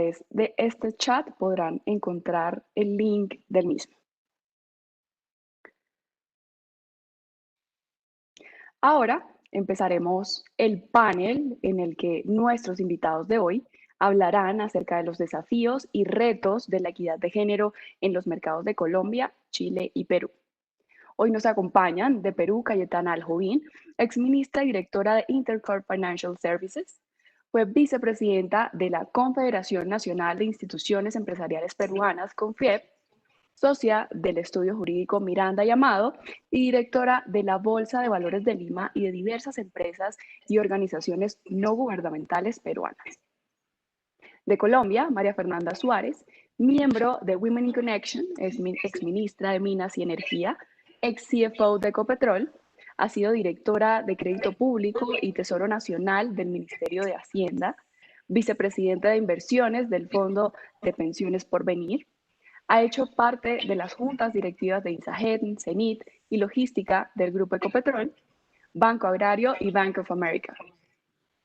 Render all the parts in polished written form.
través de este chat podrán encontrar el link del mismo. Ahora empezaremos el panel en el que nuestros invitados de hoy hablarán acerca de los desafíos y retos de la equidad de género en los mercados de Colombia, Chile y Perú. Hoy nos acompañan de Perú Cayetana Aljovín, exministra y directora de Intercorp Financial Services. Fue vicepresidenta de la Confederación Nacional de Instituciones Empresariales Peruanas, CONFIEP, socia del estudio jurídico Miranda y Amado y directora de la Bolsa de Valores de Lima y de diversas empresas y organizaciones no gubernamentales peruanas. De Colombia, María Fernanda Suárez, miembro de Women in Connection, es exministra de Minas y Energía, ex CFO de Ecopetrol, ha sido directora de Crédito Público y Tesoro Nacional del Ministerio de Hacienda, vicepresidenta de Inversiones del Fondo de Pensiones Porvenir, ha hecho parte de las juntas directivas de INSAGEN, CENIT y Logística del Grupo Ecopetrol, Banco Agrario y Bank of America.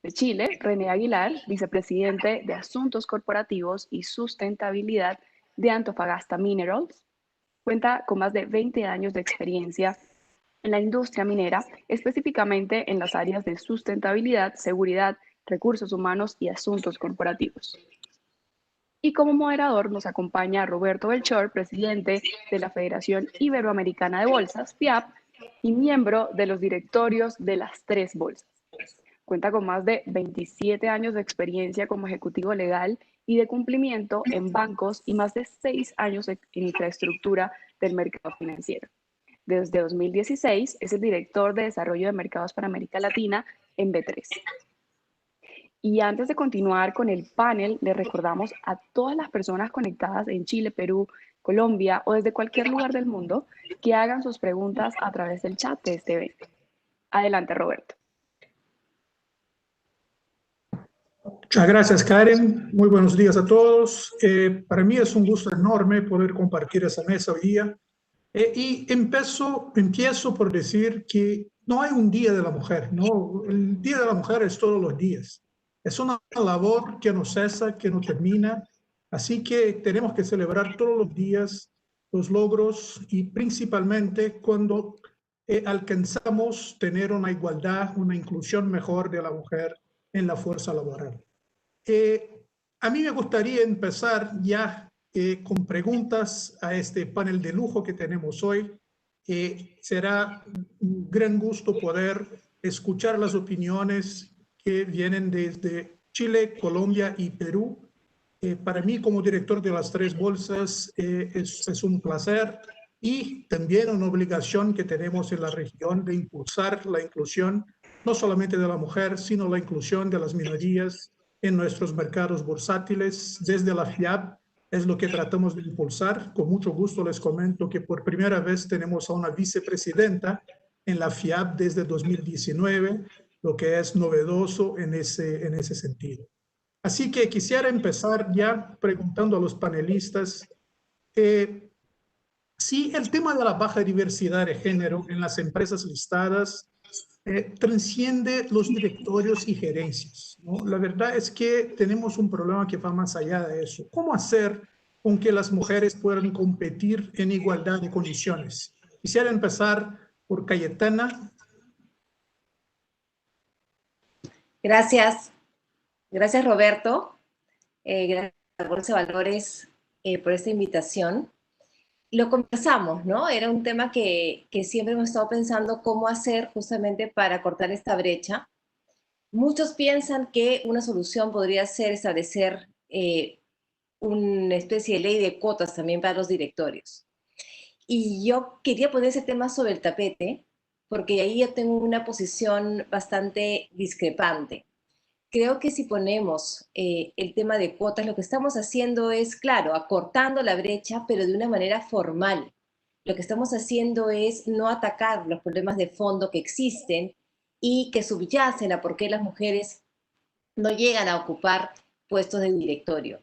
De Chile, René Aguilar, vicepresidente de Asuntos Corporativos y Sustentabilidad de Antofagasta Minerals, cuenta con más de 20 años de experiencia en la industria minera, específicamente en las áreas de sustentabilidad, seguridad, recursos humanos y asuntos corporativos. Y como moderador nos acompaña Roberto Belchor, presidente de la Federación Iberoamericana de Bolsas, FIAB, y miembro de los directorios de las 3 bolsas. Cuenta con más de 27 años de experiencia como ejecutivo legal y de cumplimiento en bancos y más de 6 años en infraestructura del mercado financiero. Desde 2016 es el director de desarrollo de mercados para América Latina en B3. Y antes de continuar con el panel, le recordamos a todas las personas conectadas en Chile, Perú, Colombia o desde cualquier lugar del mundo que hagan sus preguntas a través del chat de este evento. Adelante, Roberto. Muchas gracias, Karen. Muy buenos días a todos. Para mí es un gusto enorme poder compartir esa mesa hoy día. Y empiezo por decir que no hay un Día de la Mujer, ¿no? El Día de la Mujer es todos los días. Es una labor que no cesa, que no termina. Así que tenemos que celebrar todos los días los logros y principalmente cuando alcanzamos tener una igualdad, una inclusión mejor de la mujer en la fuerza laboral. A mí me gustaría empezar ya con preguntas a este panel de lujo que tenemos hoy. Será un gran gusto poder escuchar las opiniones que vienen desde Chile, Colombia y Perú. Para mí, como director de las 3 bolsas, es un placer y también una obligación que tenemos en la región de impulsar la inclusión, no solamente de la mujer, sino la inclusión de las minorías en nuestros mercados bursátiles. Desde la FIAB es lo que tratamos de impulsar. Con mucho gusto les comento que por primera vez tenemos a una vicepresidenta en la FIAB desde 2019, lo que es novedoso en ese sentido. Así que quisiera empezar ya preguntando a los panelistas si el tema de la baja diversidad de género en las empresas listadas transciende los directorios y gerencias, ¿no? La verdad es que tenemos un problema que va más allá de eso. ¿Cómo hacer con que las mujeres puedan competir en igualdad de condiciones? Quisiera empezar por Cayetana. Gracias. Gracias, Roberto. Gracias a la Bolsa de Valores por esta invitación. Lo conversamos, ¿no? Era un tema que siempre hemos estado pensando cómo hacer justamente para cortar esta brecha. Muchos piensan que una solución podría ser establecer una especie de ley de cuotas también para los directorios. Y yo quería poner ese tema sobre el tapete porque ahí yo tengo una posición bastante discrepante. Creo que si ponemos el tema de cuotas, lo que estamos haciendo es, claro, acortando la brecha, pero de una manera formal. Lo que estamos haciendo es no atacar los problemas de fondo que existen y que subyacen a por qué las mujeres no llegan a ocupar puestos de directorio.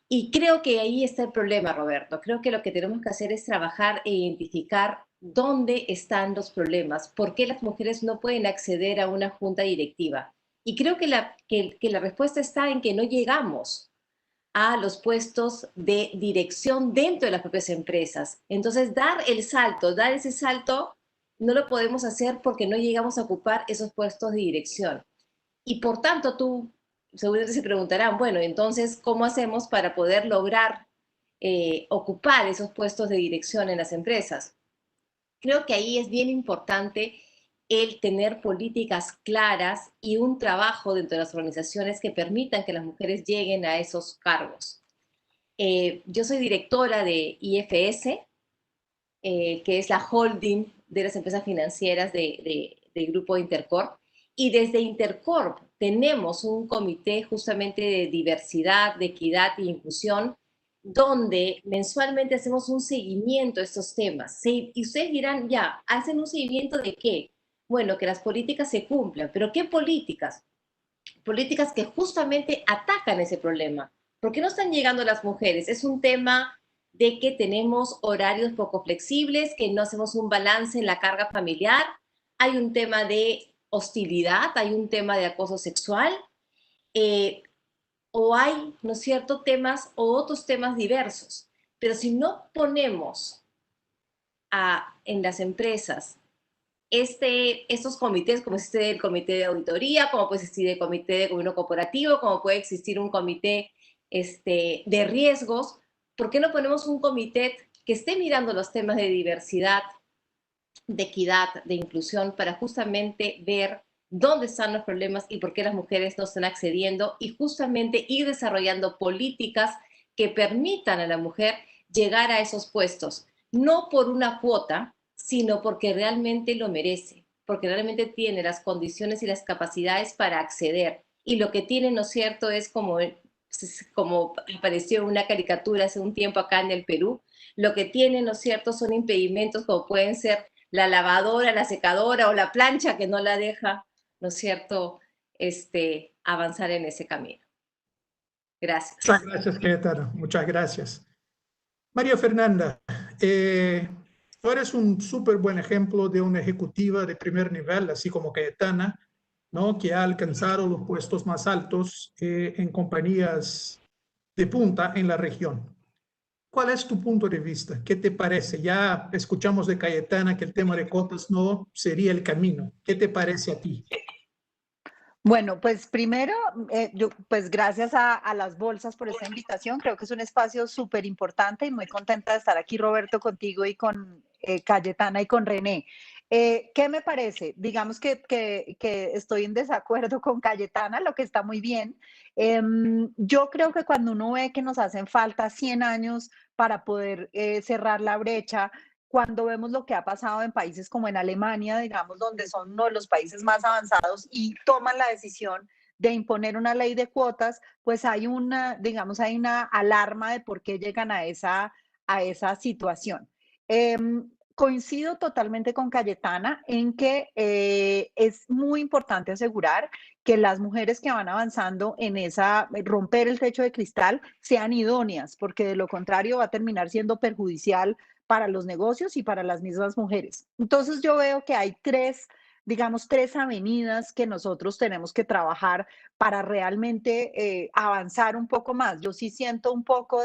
Y creo que ahí está el problema, Roberto. Creo que lo que tenemos que hacer es trabajar e identificar dónde están los problemas, por qué las mujeres no pueden acceder a una junta directiva. Y creo que la respuesta está en que no llegamos a los puestos de dirección dentro de las propias empresas. Entonces, dar ese salto, no lo podemos hacer porque no llegamos a ocupar esos puestos de dirección. Y por tanto, tú seguramente se preguntarán, bueno, entonces, ¿cómo hacemos para poder lograr ocupar esos puestos de dirección en las empresas? Creo que ahí es bien importante el tener políticas claras y un trabajo dentro de las organizaciones que permitan que las mujeres lleguen a esos cargos. Yo soy directora de IFS, que es la holding de las empresas financieras del grupo Intercorp, y desde Intercorp tenemos un comité justamente de diversidad, de equidad e inclusión, donde mensualmente hacemos un seguimiento a estos temas. Y ustedes dirán, ya, ¿hacen un seguimiento de qué? Bueno, que las políticas se cumplan, pero ¿qué políticas? Políticas que justamente atacan ese problema. ¿Por qué no están llegando las mujeres? Es un tema de que tenemos horarios poco flexibles, que no hacemos un balance en la carga familiar, hay un tema de hostilidad, hay un tema de acoso sexual, o hay, ¿no es cierto?, temas o otros temas diversos. Pero si no ponemos en las empresas estos comités, como existe el comité de auditoría, como puede existir el comité de gobierno corporativo, como puede existir un comité de riesgos, ¿por qué no ponemos un comité que esté mirando los temas de diversidad, de equidad, de inclusión, para justamente ver dónde están los problemas y por qué las mujeres no están accediendo, y justamente ir desarrollando políticas que permitan a la mujer llegar a esos puestos, no por una cuota, sino porque realmente lo merece, porque realmente tiene las condiciones y las capacidades para acceder. Y lo que tiene, ¿no es cierto?, es como apareció en una caricatura hace un tiempo acá en el Perú, lo que tiene, ¿no es cierto?, son impedimentos como pueden ser la lavadora, la secadora o la plancha que no la deja, ¿no es cierto?, avanzar en ese camino. Gracias. Muchas gracias, Cayetana. Muchas gracias. María Fernanda, tú eres un súper buen ejemplo de una ejecutiva de primer nivel, así como Cayetana, ¿no? Que ha alcanzado los puestos más altos en compañías de punta en la región. ¿Cuál es tu punto de vista? ¿Qué te parece? Ya escuchamos de Cayetana que el tema de cuotas no sería el camino. ¿Qué te parece a ti? Bueno, pues primero, pues gracias a las bolsas por esta invitación. Creo que es un espacio súper importante y muy contenta de estar aquí, Roberto, contigo y con Cayetana y con René. ¿Qué me parece? Digamos que estoy en desacuerdo con Cayetana, lo que está muy bien. Yo creo que cuando uno ve que nos hacen falta 100 años para poder cerrar la brecha, cuando vemos lo que ha pasado en países como en Alemania, digamos, donde son uno de los países más avanzados y toman la decisión de imponer una ley de cuotas, pues hay digamos, hay una alarma de por qué llegan a esa situación. Coincido totalmente con Cayetana en que es muy importante asegurar que las mujeres que van avanzando en romper el techo de cristal sean idóneas, porque de lo contrario va a terminar siendo perjudicial para los negocios y para las mismas mujeres. Entonces yo veo que hay digamos, tres avenidas que nosotros tenemos que trabajar para realmente avanzar un poco más. Yo sí siento un poco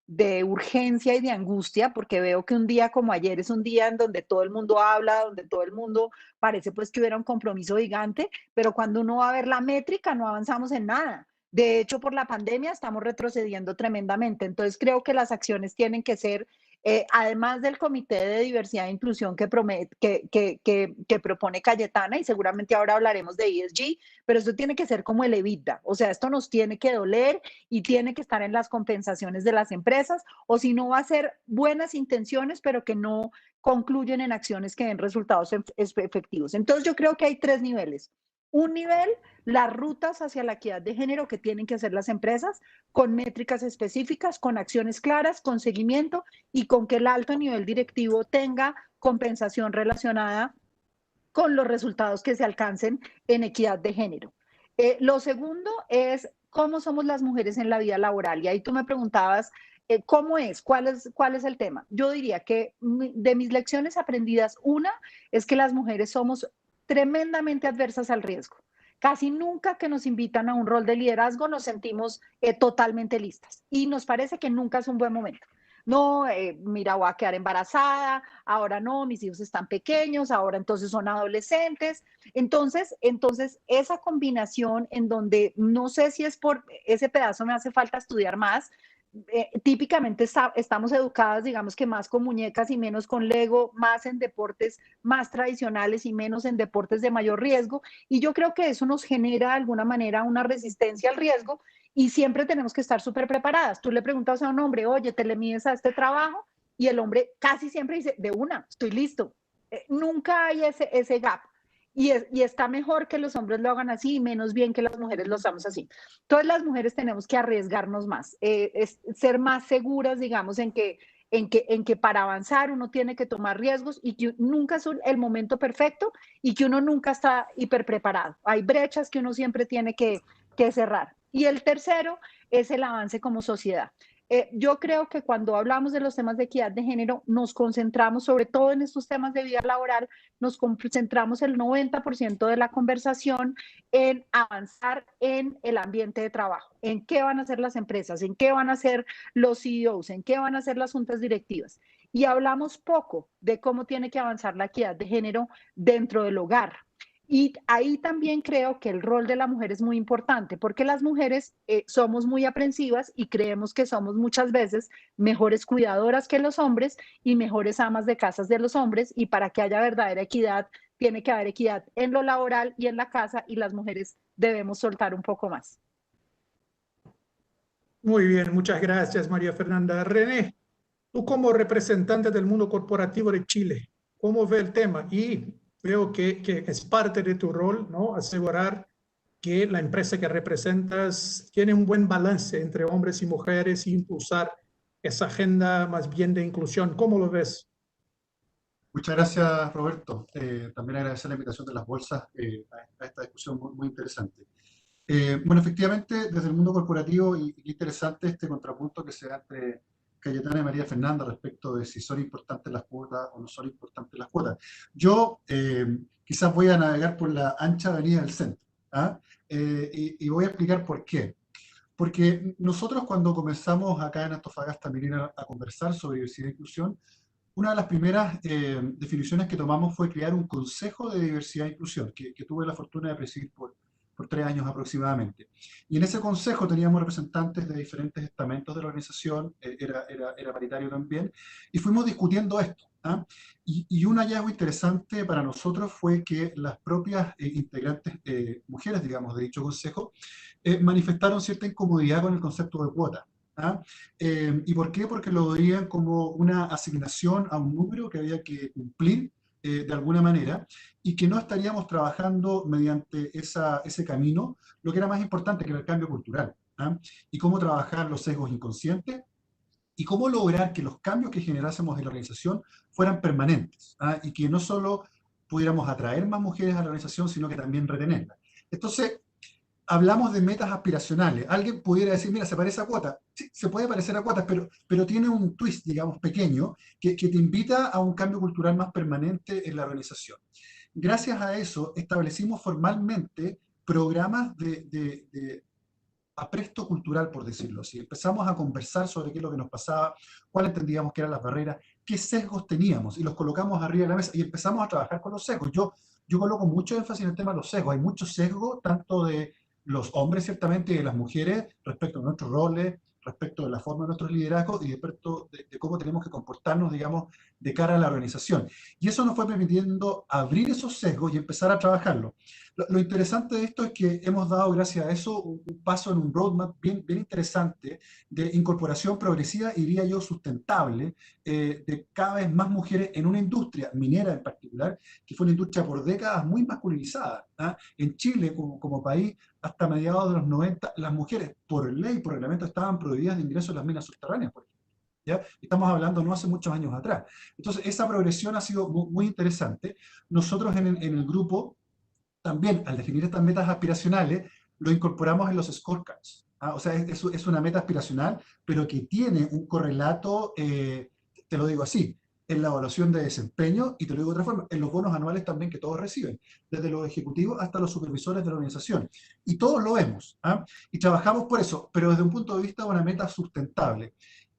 de urgencia y de angustia, porque veo que un día como ayer es un día en donde todo el mundo habla, donde todo el mundo parece pues que hubiera un compromiso gigante, pero cuando uno va a ver la métrica no avanzamos en nada. De hecho, por la pandemia estamos retrocediendo tremendamente. Entonces creo que las acciones tienen que ser además del Comité de Diversidad e Inclusión que propone Cayetana, y seguramente ahora hablaremos de ESG, pero esto tiene que ser como el EBITDA, o sea, esto nos tiene que doler y tiene que estar en las compensaciones de las empresas, o si no va a ser buenas intenciones, pero que no concluyen en acciones que den resultados efectivos. Entonces yo creo que hay tres niveles. Un nivel, las rutas hacia la equidad de género que tienen que hacer las empresas, con métricas específicas, con acciones claras, con seguimiento y con que el alto nivel directivo tenga compensación relacionada con los resultados que se alcancen en equidad de género. Lo segundo es cómo somos las mujeres en la vida laboral. Y ahí tú me preguntabas, ¿cómo es? ¿Cuál es el tema? Yo diría que de mis lecciones aprendidas, una es que las mujeres somos tremendamente adversas al riesgo. Casi nunca que nos invitan a un rol de liderazgo nos sentimos totalmente listas y nos parece que nunca es un buen momento. No, mira, voy a quedar embarazada, ahora no, mis hijos están pequeños, ahora entonces son adolescentes. Entonces esa combinación en donde no sé si es por ese pedazo me hace falta estudiar más, típicamente estamos educadas, digamos que más con muñecas y menos con Lego, más en deportes más tradicionales y menos en deportes de mayor riesgo. Y yo creo que eso nos genera de alguna manera una resistencia al riesgo y siempre tenemos que estar súper preparadas. Tú le preguntas a un hombre, oye, ¿te le mides a este trabajo? Y el hombre casi siempre dice, de una, estoy listo. Nunca hay ese gap. Y está mejor que los hombres lo hagan así y menos bien que las mujeres lo hagamos así. Entonces las mujeres tenemos que arriesgarnos más, ser más seguras, digamos, en que para avanzar uno tiene que tomar riesgos y que nunca es el momento perfecto y que uno nunca está hiper preparado. Hay brechas que uno siempre tiene que cerrar. Y el tercero es el avance como sociedad. Yo creo que cuando hablamos de los temas de equidad de género, nos concentramos sobre todo en estos temas de vida laboral, nos concentramos el 90% de la conversación en avanzar en el ambiente de trabajo, en qué van a hacer las empresas, en qué van a hacer los CEOs, en qué van a hacer las juntas directivas. Y hablamos poco de cómo tiene que avanzar la equidad de género dentro del hogar. Y ahí también creo que el rol de la mujer es muy importante, porque las mujeres somos muy aprensivas y creemos que somos muchas veces mejores cuidadoras que los hombres y mejores amas de casas de los hombres, y para que haya verdadera equidad, tiene que haber equidad en lo laboral y en la casa, y las mujeres debemos soltar un poco más. Muy bien, muchas gracias, María Fernanda. René, tú como representante del mundo corporativo de Chile, ¿cómo ve el tema? Y veo que es parte de tu rol, ¿no? Asegurar que la empresa que representas tiene un buen balance entre hombres y mujeres e impulsar esa agenda más bien de inclusión. ¿Cómo lo ves? Muchas gracias, Roberto. También agradecer la invitación de las bolsas a esta discusión muy interesante. Bueno, efectivamente, desde el mundo corporativo, y interesante este contrapunto que se da entre Cayetana y María Fernanda respecto de si son importantes las cuotas o no son importantes las cuotas. Yo quizás voy a navegar por la ancha avenida del centro, ¿ah? Y voy a explicar por qué. Porque nosotros cuando comenzamos acá en Antofagasta a conversar sobre diversidad e inclusión, una de las primeras definiciones que tomamos fue crear un consejo de diversidad e inclusión, que tuve la fortuna de presidir por 3 años aproximadamente. Y en ese consejo teníamos representantes de diferentes estamentos de la organización, era paritario también, y fuimos discutiendo esto, ¿ah? Y un hallazgo interesante para nosotros fue que las propias integrantes, mujeres, digamos, de dicho consejo, manifestaron cierta incomodidad con el concepto de cuota. ¿Ah? ¿Y por qué? Porque lo veían como una asignación a un número que había que cumplir de alguna manera y que no estaríamos trabajando mediante ese camino, lo que era más importante que era el cambio cultural. ¿Ah? Y cómo trabajar los sesgos inconscientes y cómo lograr que los cambios que generásemos en la organización fueran permanentes. ¿Ah? Y que no solo pudiéramos atraer más mujeres a la organización, sino que también retenerlas. Entonces, hablamos de metas aspiracionales. Alguien pudiera decir, mira, se parece a cuotas. Sí, se puede parecer a cuotas, pero tiene un twist, digamos, pequeño, que te invita a un cambio cultural más permanente en la organización. Gracias a eso, establecimos formalmente programas de apresto cultural, por decirlo así. Empezamos a conversar sobre qué es lo que nos pasaba, cuáles entendíamos que eran las barreras, qué sesgos teníamos, y los colocamos arriba de la mesa, y empezamos a trabajar con los sesgos. Yo coloco mucho énfasis en el tema de los sesgos. Hay muchos sesgos, tanto de los hombres, ciertamente, y de las mujeres, respecto a nuestros roles, respecto de la forma de nuestros liderazgos y respecto de cómo tenemos que comportarnos, digamos, de cara a la organización. Y eso nos fue permitiendo abrir esos sesgos y empezar a trabajarlos. Lo interesante de esto es que hemos dado, gracias a eso, un paso en un roadmap bien interesante de incorporación progresiva, y diría yo sustentable, de cada vez más mujeres en una industria minera en particular, que fue una industria por décadas muy masculinizada. ¿Ah? En Chile, como país, hasta mediados de los 90, las mujeres, por ley, por reglamento, estaban prohibidas de ingreso a las minas subterráneas, por ejemplo. ¿Ya? Estamos hablando no hace muchos años atrás. Entonces, esa progresión ha sido muy interesante. Nosotros en el grupo, también, al definir estas metas aspiracionales, lo incorporamos en los scorecards. ¿Ah? O sea, es una meta aspiracional, pero que tiene un correlato, te lo digo así, en la evaluación de desempeño, y te lo digo de otra forma, en los bonos anuales también que todos reciben, desde los ejecutivos hasta los supervisores de la organización. Y todos lo vemos, ¿ah? Y trabajamos por eso, pero desde un punto de vista de una meta sustentable.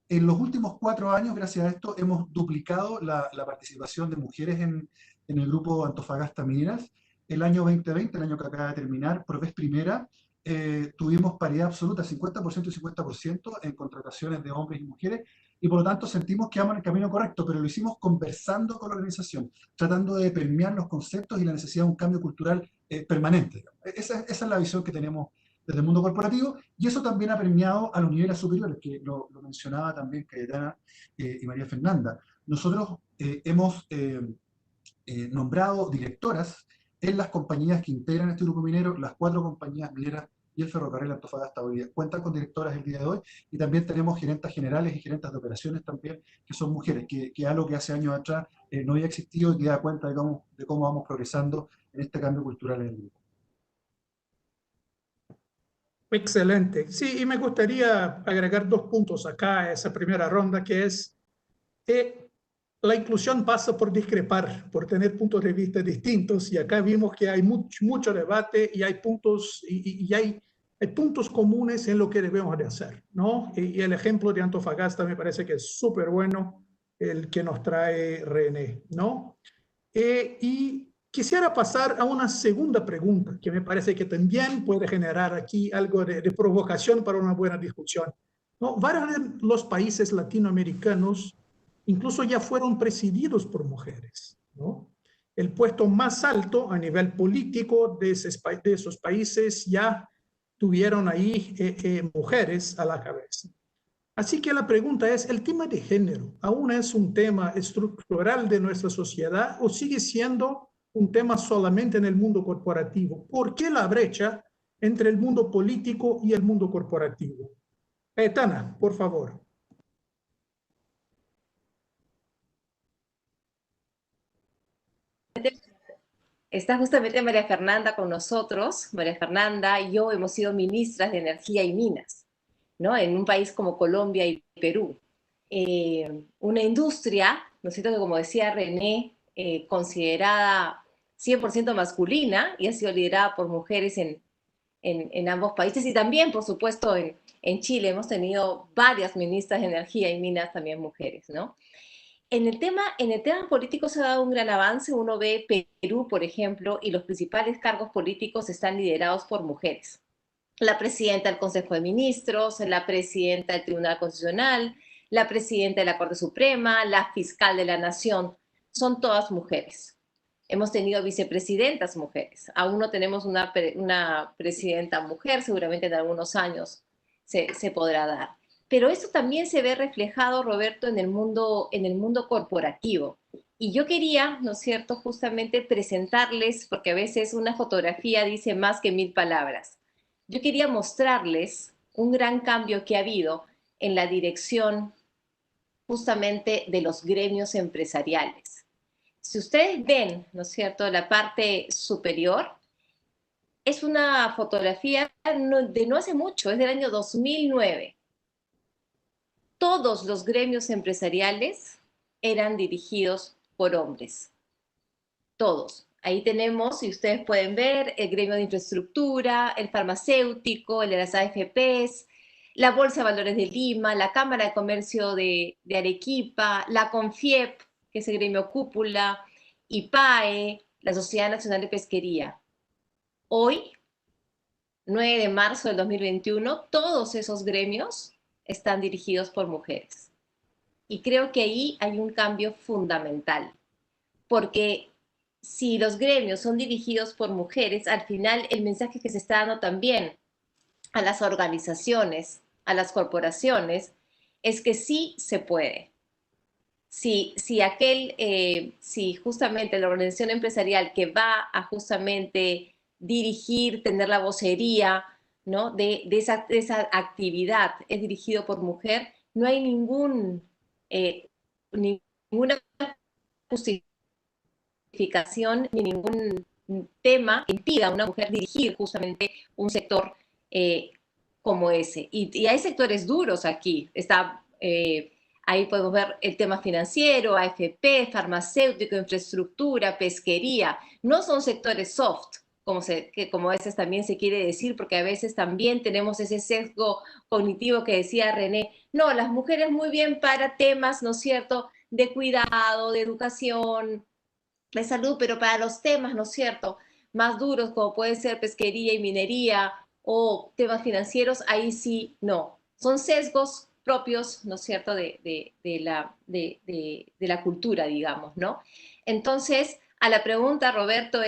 En los últimos 4 años, gracias a esto, hemos duplicado la participación de mujeres en el grupo Antofagasta Mineras. El año 2020, el año que acaba de terminar, por vez primera, tuvimos paridad absoluta, 50% y 50% en contrataciones de hombres y mujeres, y por lo tanto sentimos que vamos en el camino correcto, pero lo hicimos conversando con la organización, tratando de permear los conceptos y la necesidad de un cambio cultural permanente. Esa es la visión que tenemos desde el mundo corporativo, y eso también ha premiado a los niveles superiores, que lo mencionaba también Cayetana y María Fernanda. Nosotros hemos nombrado directoras en las compañías que integran este grupo minero, las 4 compañías mineras y el ferrocarril Antofagasta hoy día cuentan con directoras el día de hoy, y también tenemos gerentas generales y gerentas de operaciones también, que son mujeres, que es algo que hace años atrás no había existido, y que da cuenta de cómo vamos progresando en este cambio cultural en el grupo. Excelente. Sí, y me gustaría agregar 2 puntos acá a esa primera ronda, que es la inclusión pasa por discrepar, por tener puntos de vista distintos, y acá vimos que hay mucho debate y hay puntos, y hay puntos comunes en lo que debemos de hacer, ¿no? Y el ejemplo de Antofagasta me parece que es súper bueno, el que nos trae René, ¿no? Y quisiera pasar a una segunda pregunta, que me parece que también puede generar aquí algo de provocación para una buena discusión, ¿no? Varios de los países latinoamericanos incluso ya fueron presididos por mujeres, ¿no? El puesto más alto a nivel político de esos países ya tuvieron ahí mujeres a la cabeza. Así que la pregunta es, ¿el tema de género aún es un tema estructural de nuestra sociedad o sigue siendo un tema solamente en el mundo corporativo? ¿Por qué la brecha entre el mundo político y el mundo corporativo? Cayetana, por favor. Está justamente María Fernanda con nosotros. María Fernanda y yo hemos sido ministras de Energía y Minas, ¿no? En un país como Colombia y Perú. Una industria, ¿no es cierto?, que como decía René, considerada 100% masculina y ha sido liderada por mujeres en ambos países, y también, por supuesto, en Chile hemos tenido varias ministras de Energía y Minas, también mujeres, ¿no? En el tema político se ha dado un gran avance. Uno ve Perú, por ejemplo, y los principales cargos políticos están liderados por mujeres. La presidenta del Consejo de Ministros, la presidenta del Tribunal Constitucional, la presidenta de la Corte Suprema, la fiscal de la Nación, son todas mujeres. Hemos tenido vicepresidentas mujeres. Aún no tenemos una presidenta mujer, seguramente en algunos años se podrá dar. Pero eso también se ve reflejado, Roberto, en el mundo corporativo. Y yo quería, ¿no es cierto?, justamente presentarles, porque a veces una fotografía dice más que 1000 palabras. Yo quería mostrarles un gran cambio que ha habido en la dirección justamente de los gremios empresariales. Si ustedes ven, ¿no es cierto?, la parte superior, es una fotografía de no hace mucho, es del año 2009. Todos los gremios empresariales eran dirigidos por hombres. Todos. Ahí tenemos, si ustedes pueden ver, el gremio de infraestructura, el farmacéutico, el de las AFPs, la Bolsa de Valores de Lima, la Cámara de Comercio de Arequipa, la CONFIEP, que es el gremio cúpula, IPAE, la Sociedad Nacional de Pesquería. Hoy, 9 de marzo del 2021, todos esos gremios están dirigidos por mujeres. Y creo que ahí hay un cambio fundamental, porque si los gremios son dirigidos por mujeres, al final el mensaje que se está dando también a las organizaciones, a las corporaciones, es que sí se puede. Si justamente la organización empresarial que va a justamente dirigir, tener la vocería, ¿no?, de esa actividad es dirigido por mujer, no hay ninguna justificación ni ningún tema que impida a una mujer dirigir justamente un sector como ese. Y hay sectores duros aquí. Está Ahí podemos ver el tema financiero, AFP, farmacéutico, infraestructura, pesquería. No son sectores soft, como a veces también se quiere decir, porque a veces también tenemos ese sesgo cognitivo que decía René. No, las mujeres muy bien para temas, ¿no es cierto?, de cuidado, de educación, de salud, pero para los temas, ¿no es cierto?, más duros, como puede ser pesquería y minería o temas financieros, ahí sí no. Son sesgos propios, ¿no es cierto?, de la cultura, digamos, ¿no? Entonces, a la pregunta, Roberto,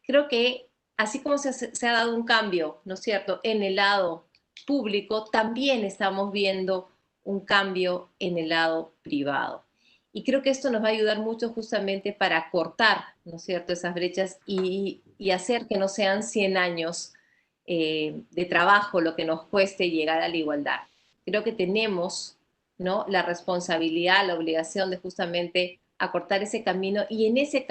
creo que así como se ha dado un cambio, ¿no es cierto?, en el lado público, también estamos viendo un cambio en el lado privado. Y creo que esto nos va a ayudar mucho justamente para cortar, ¿no es cierto?, esas brechas y hacer que no sean 100 años de trabajo lo que nos cueste llegar a la igualdad. Creo que tenemos, ¿no?, la responsabilidad, la obligación de justamente acortar ese camino y en ese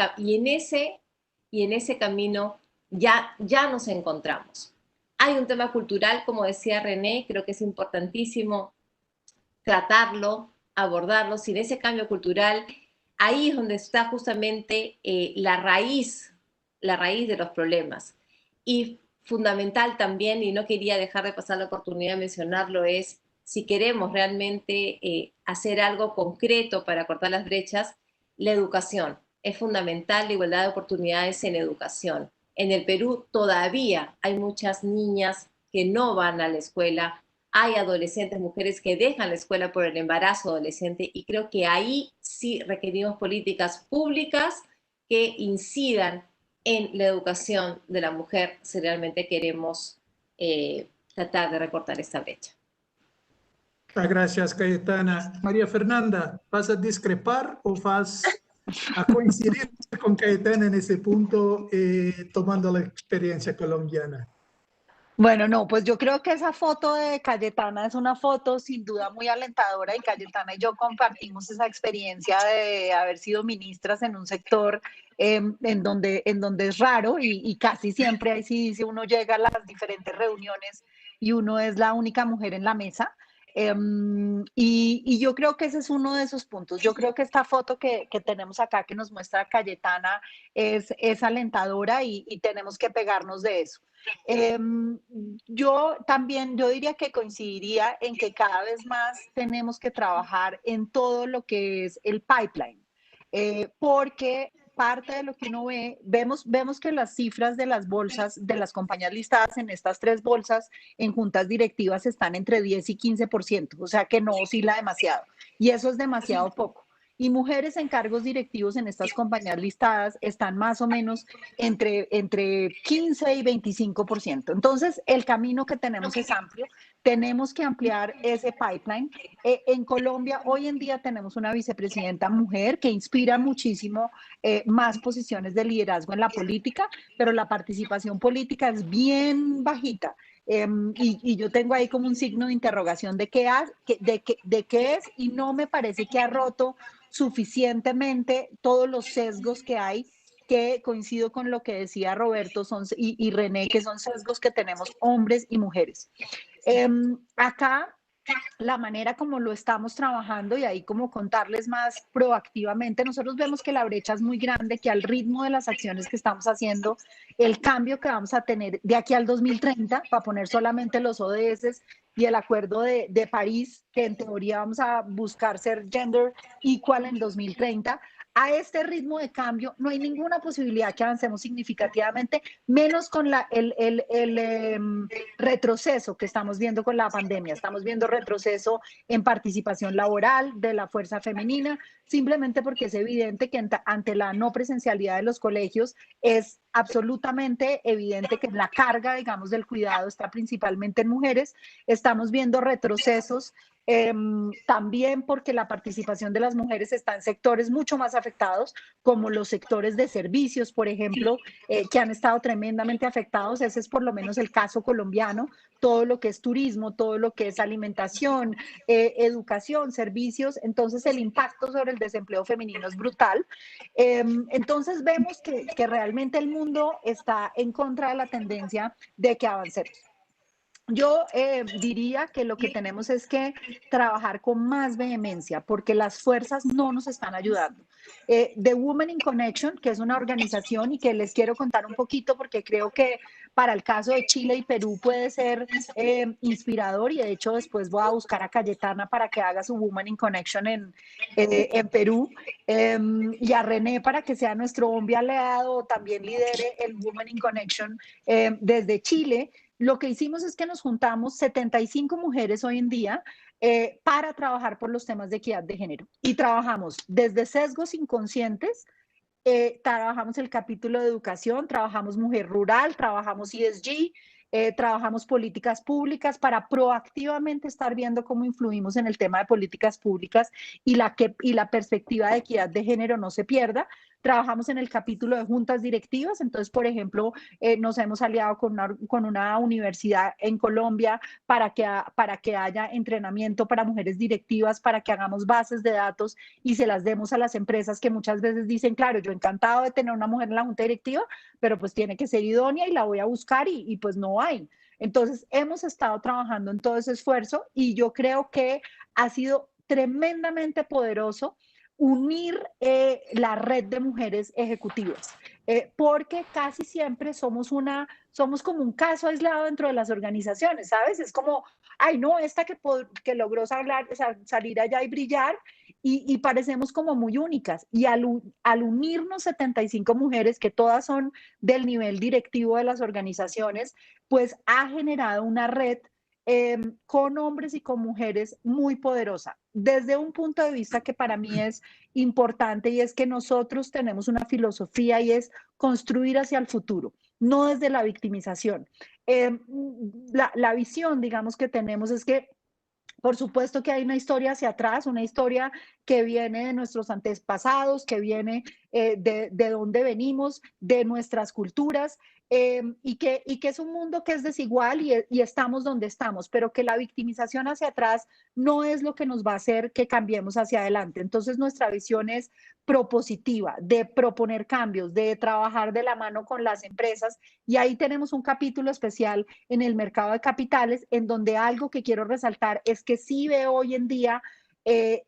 camino ya nos encontramos. Hay un tema cultural, como decía René, creo que es importantísimo tratarlo, abordarlo. Sin ese cambio cultural, ahí es donde está justamente la raíz de los problemas. Y fundamental también, y no quería dejar de pasar la oportunidad de mencionarlo, es si queremos realmente hacer algo concreto para cortar las brechas, la educación. Es fundamental la igualdad de oportunidades en educación. En el Perú todavía hay muchas niñas que no van a la escuela, hay adolescentes, mujeres que dejan la escuela por el embarazo adolescente y creo que ahí sí requerimos políticas públicas que incidan en la educación de la mujer si realmente queremos tratar de recortar esta brecha. Muchas gracias, Cayetana. María Fernanda, ¿vas a discrepar o vas a coincidir con Cayetana en ese punto, tomando la experiencia colombiana? Bueno, no, pues yo creo que esa foto de Cayetana es una foto sin duda muy alentadora y Cayetana y yo compartimos esa experiencia de haber sido ministras en un sector en donde es raro y casi siempre ahí sí dice uno llega a las diferentes reuniones y uno es la única mujer en la mesa. Y yo creo que ese es uno de esos puntos. Yo creo que esta foto que tenemos acá que nos muestra a Cayetana es alentadora y tenemos que pegarnos de eso. Yo diría que coincidiría en que cada vez más tenemos que trabajar en todo lo que es el pipeline, porque parte de lo que uno vemos que las cifras de las bolsas, de las compañías listadas en estas 3 bolsas en juntas directivas están entre 10 y 15%, o sea que no oscila demasiado, y eso es demasiado poco. Y mujeres en cargos directivos en estas compañías listadas están más o menos entre 15 y 25%. Entonces, el camino que tenemos es amplio, tenemos que ampliar ese pipeline. En Colombia, hoy en día tenemos una vicepresidenta mujer que inspira muchísimo más posiciones de liderazgo en la política, pero la participación política es bien bajita. Y yo tengo ahí como un signo de interrogación de qué es, y no me parece que ha roto suficientemente todos los sesgos que hay, que coincido con lo que decía Roberto y René, que son sesgos que tenemos hombres y mujeres. Acá la manera como lo estamos trabajando y ahí como contarles más proactivamente, nosotros vemos que la brecha es muy grande, que al ritmo de las acciones que estamos haciendo, el cambio que vamos a tener de aquí al 2030, para poner solamente los ODS y el acuerdo de París, que en teoría vamos a buscar ser gender equal en 2030, a este ritmo de cambio no hay ninguna posibilidad que avancemos significativamente, menos con el retroceso que estamos viendo con la pandemia. Estamos viendo retroceso en participación laboral de la fuerza femenina, simplemente porque es evidente que ante la no presencialidad de los colegios es absolutamente evidente que la carga, digamos, del cuidado está principalmente en mujeres. Estamos viendo retrocesos también porque la participación de las mujeres está en sectores mucho más afectados, como los sectores de servicios, por ejemplo, que han estado tremendamente afectados. Ese es por lo menos el caso colombiano. Todo lo que es turismo, todo lo que es alimentación, educación, servicios. Entonces el impacto sobre el desempleo femenino es brutal. Entonces vemos que realmente el mundo está en contra de la tendencia de que avancemos. Yo diría que lo que tenemos es que trabajar con más vehemencia porque las fuerzas no nos están ayudando. The Women in Connection, que es una organización y que les quiero contar un poquito porque creo que para el caso de Chile y Perú puede ser inspirador, y de hecho después voy a buscar a Cayetana para que haga su Women in Connection en Perú, y a René para que sea nuestro hombre aliado, también lidere el Women in Connection desde Chile. Lo que hicimos es que nos juntamos 75 mujeres hoy en día para trabajar por los temas de equidad de género. Y trabajamos desde sesgos inconscientes, trabajamos el capítulo de educación, trabajamos mujer rural, trabajamos ESG, trabajamos políticas públicas para proactivamente estar viendo cómo influimos en el tema de políticas públicas y la perspectiva de equidad de género no se pierda. Trabajamos en el capítulo de juntas directivas, entonces, por ejemplo, nos hemos aliado con una universidad en Colombia para que haya entrenamiento para mujeres directivas, para que hagamos bases de datos y se las demos a las empresas que muchas veces dicen, claro, yo encantado de tener una mujer en la junta directiva, pero pues tiene que ser idónea y la voy a buscar y pues no hay. Entonces, hemos estado trabajando en todo ese esfuerzo y yo creo que ha sido tremendamente poderoso unir la red de mujeres ejecutivas, porque casi siempre somos como un caso aislado dentro de las organizaciones, ¿sabes? Es como, ay, no, esta que logró salir allá y brillar, y parecemos como muy únicas. Y al unirnos 75 mujeres, que todas son del nivel directivo de las organizaciones, pues ha generado una red con hombres y con mujeres muy poderosa, desde un punto de vista que para mí es importante, y es que nosotros tenemos una filosofía y es construir hacia el futuro, no desde la victimización. La visión, digamos, que tenemos es que por supuesto que hay una historia hacia atrás, una historia que viene de nuestros antepasados, que viene de dónde venimos, de nuestras culturas, y que es un mundo que es desigual y estamos donde estamos, pero que la victimización hacia atrás no es lo que nos va a hacer que cambiemos hacia adelante. Entonces nuestra visión es propositiva, de proponer cambios, de trabajar de la mano con las empresas, y ahí tenemos un capítulo especial en el mercado de capitales, en donde algo que quiero resaltar es que sí veo hoy en día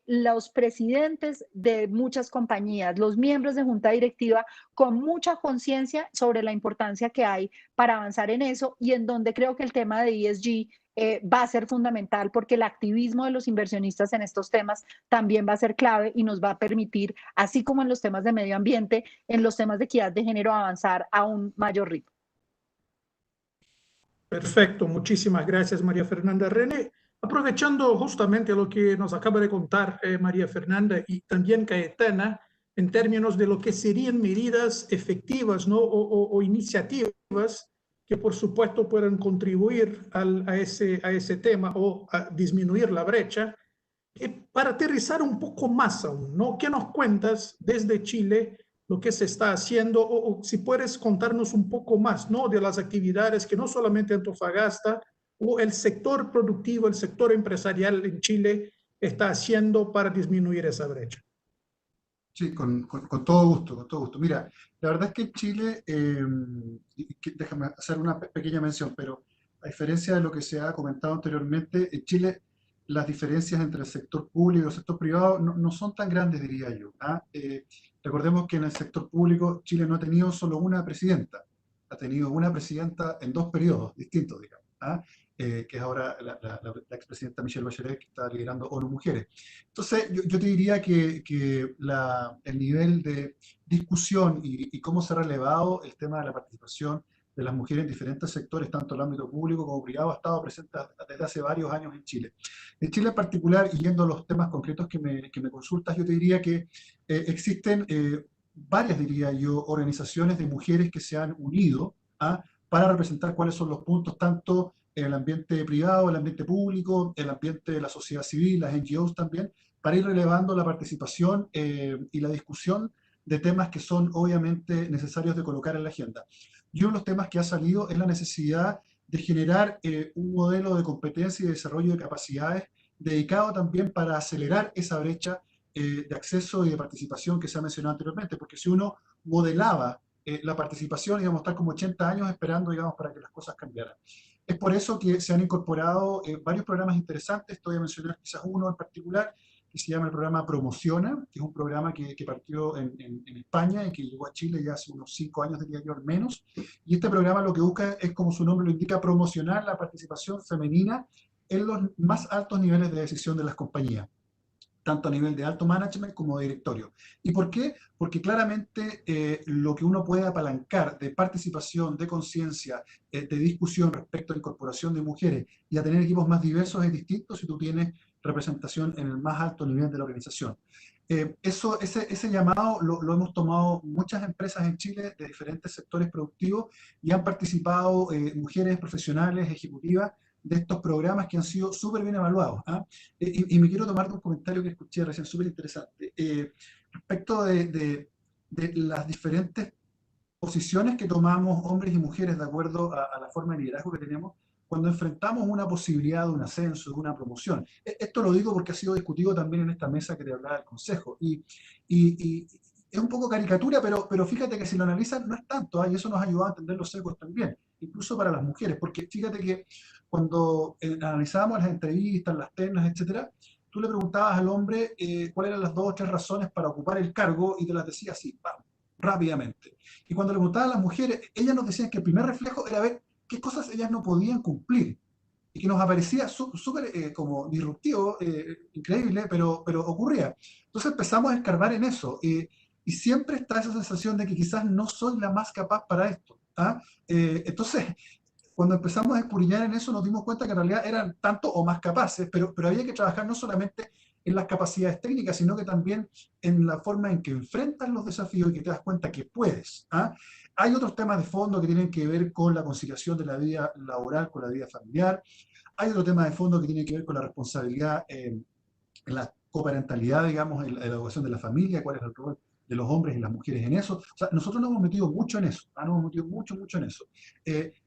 los presidentes de muchas compañías, los miembros de junta directiva, con mucha conciencia sobre la importancia que hay para avanzar en eso, y en donde creo que el tema de ESG va a ser fundamental, porque el activismo de los inversionistas en estos temas también va a ser clave y nos va a permitir, así como en los temas de medio ambiente, en los temas de equidad de género, avanzar a un mayor ritmo. Perfecto, muchísimas gracias, María Fernanda. René, aprovechando justamente lo que nos acaba de contar María Fernanda y también Cayetana, en términos de lo que serían medidas efectivas, ¿no? o iniciativas que por supuesto puedan contribuir a ese tema o a disminuir la brecha, para aterrizar un poco más aún, ¿no? ¿Qué nos cuentas desde Chile lo que se está haciendo, o si puedes contarnos un poco más, ¿no? de las actividades que no solamente Antofagasta o el sector productivo, el sector empresarial en Chile está haciendo para disminuir esa brecha? Sí, con todo gusto, con todo gusto. Mira, la verdad es que en Chile, déjame hacer una pequeña mención, pero a diferencia de lo que se ha comentado anteriormente, en Chile las diferencias entre el sector público y el sector privado no son tan grandes, diría yo. ¿Ah? Recordemos que en el sector público Chile no ha tenido solo una presidenta, ha tenido una presidenta en dos periodos distintos, digamos. ¿Ah? Que es ahora la expresidenta Michelle Bachelet, que está liderando ONU Mujeres. Entonces, yo te diría que el nivel de discusión y cómo se ha relevado el tema de la participación de las mujeres en diferentes sectores, tanto en el ámbito público como privado, ha estado presente desde hace varios años en Chile. En Chile en particular, y yendo a los temas concretos que me consultas, yo te diría que existen varias, diría yo, organizaciones de mujeres que se han unido para representar cuáles son los puntos, tanto en el ambiente privado, el ambiente público, el ambiente de la sociedad civil, las NGOs también, para ir relevando la participación y la discusión de temas que son obviamente necesarios de colocar en la agenda. Y uno de los temas que ha salido es la necesidad de generar un modelo de competencia y de desarrollo de capacidades dedicado también para acelerar esa brecha de acceso y de participación que se ha mencionado anteriormente, porque si uno modelaba la participación, íbamos a estar como 80 años esperando, digamos, para que las cosas cambiaran. Es por eso que se han incorporado varios programas interesantes. Estoy a mencionar quizás uno en particular, que se llama el programa Promociona, que es un programa que partió en España y que llegó a Chile ya hace unos 5 años, diría yo, al menos. Y este programa lo que busca es, como su nombre lo indica, promocionar la participación femenina en los más altos niveles de decisión de las compañías, tanto a nivel de alto management como de directorio. ¿Y por qué? Porque claramente lo que uno puede apalancar de participación, de conciencia, de discusión respecto a la incorporación de mujeres y a tener equipos más diversos es distinto si tú tienes representación en el más alto nivel de la organización. Ese llamado lo hemos tomado muchas empresas en Chile de diferentes sectores productivos y han participado mujeres profesionales, ejecutivas, de estos programas que han sido súper bien evaluados. Y me quiero tomar de un comentario que escuché recién, súper interesante, respecto de las diferentes posiciones que tomamos hombres y mujeres de acuerdo a la forma de liderazgo que tenemos cuando enfrentamos una posibilidad de un ascenso, de una promoción. Esto lo digo porque ha sido discutido también en esta mesa que te hablaba del Consejo. Y es un poco caricatura, pero fíjate que si lo analizan no es tanto, y eso nos ha ayudado a entender los sesgos también, incluso para las mujeres, porque fíjate que cuando analizábamos las entrevistas, las ternas, etcétera, tú le preguntabas al hombre cuáles eran las 2 o 3 razones para ocupar el cargo y te las decía así, ¡pam!, rápidamente. Y cuando le preguntaban a las mujeres, ellas nos decían que el primer reflejo era ver qué cosas ellas no podían cumplir y que nos aparecía súper como disruptivo, increíble, pero ocurría. Entonces empezamos a escarbar en eso y siempre está esa sensación de que quizás no soy la más capaz para esto. Entonces, cuando empezamos a escudriñar en eso nos dimos cuenta que en realidad eran tanto o más capaces, pero había que trabajar no solamente en las capacidades técnicas, sino que también en la forma en que enfrentas los desafíos y que te das cuenta que puedes. Hay otros temas de fondo que tienen que ver con la conciliación de la vida laboral con la vida familiar. Hay otro tema de fondo que tiene que ver con la responsabilidad en la coparentalidad, digamos, en la educación de la familia, cuál es el rol de los hombres y las mujeres en eso. O sea, nosotros nos hemos metido mucho en eso, nos hemos metido mucho en eso.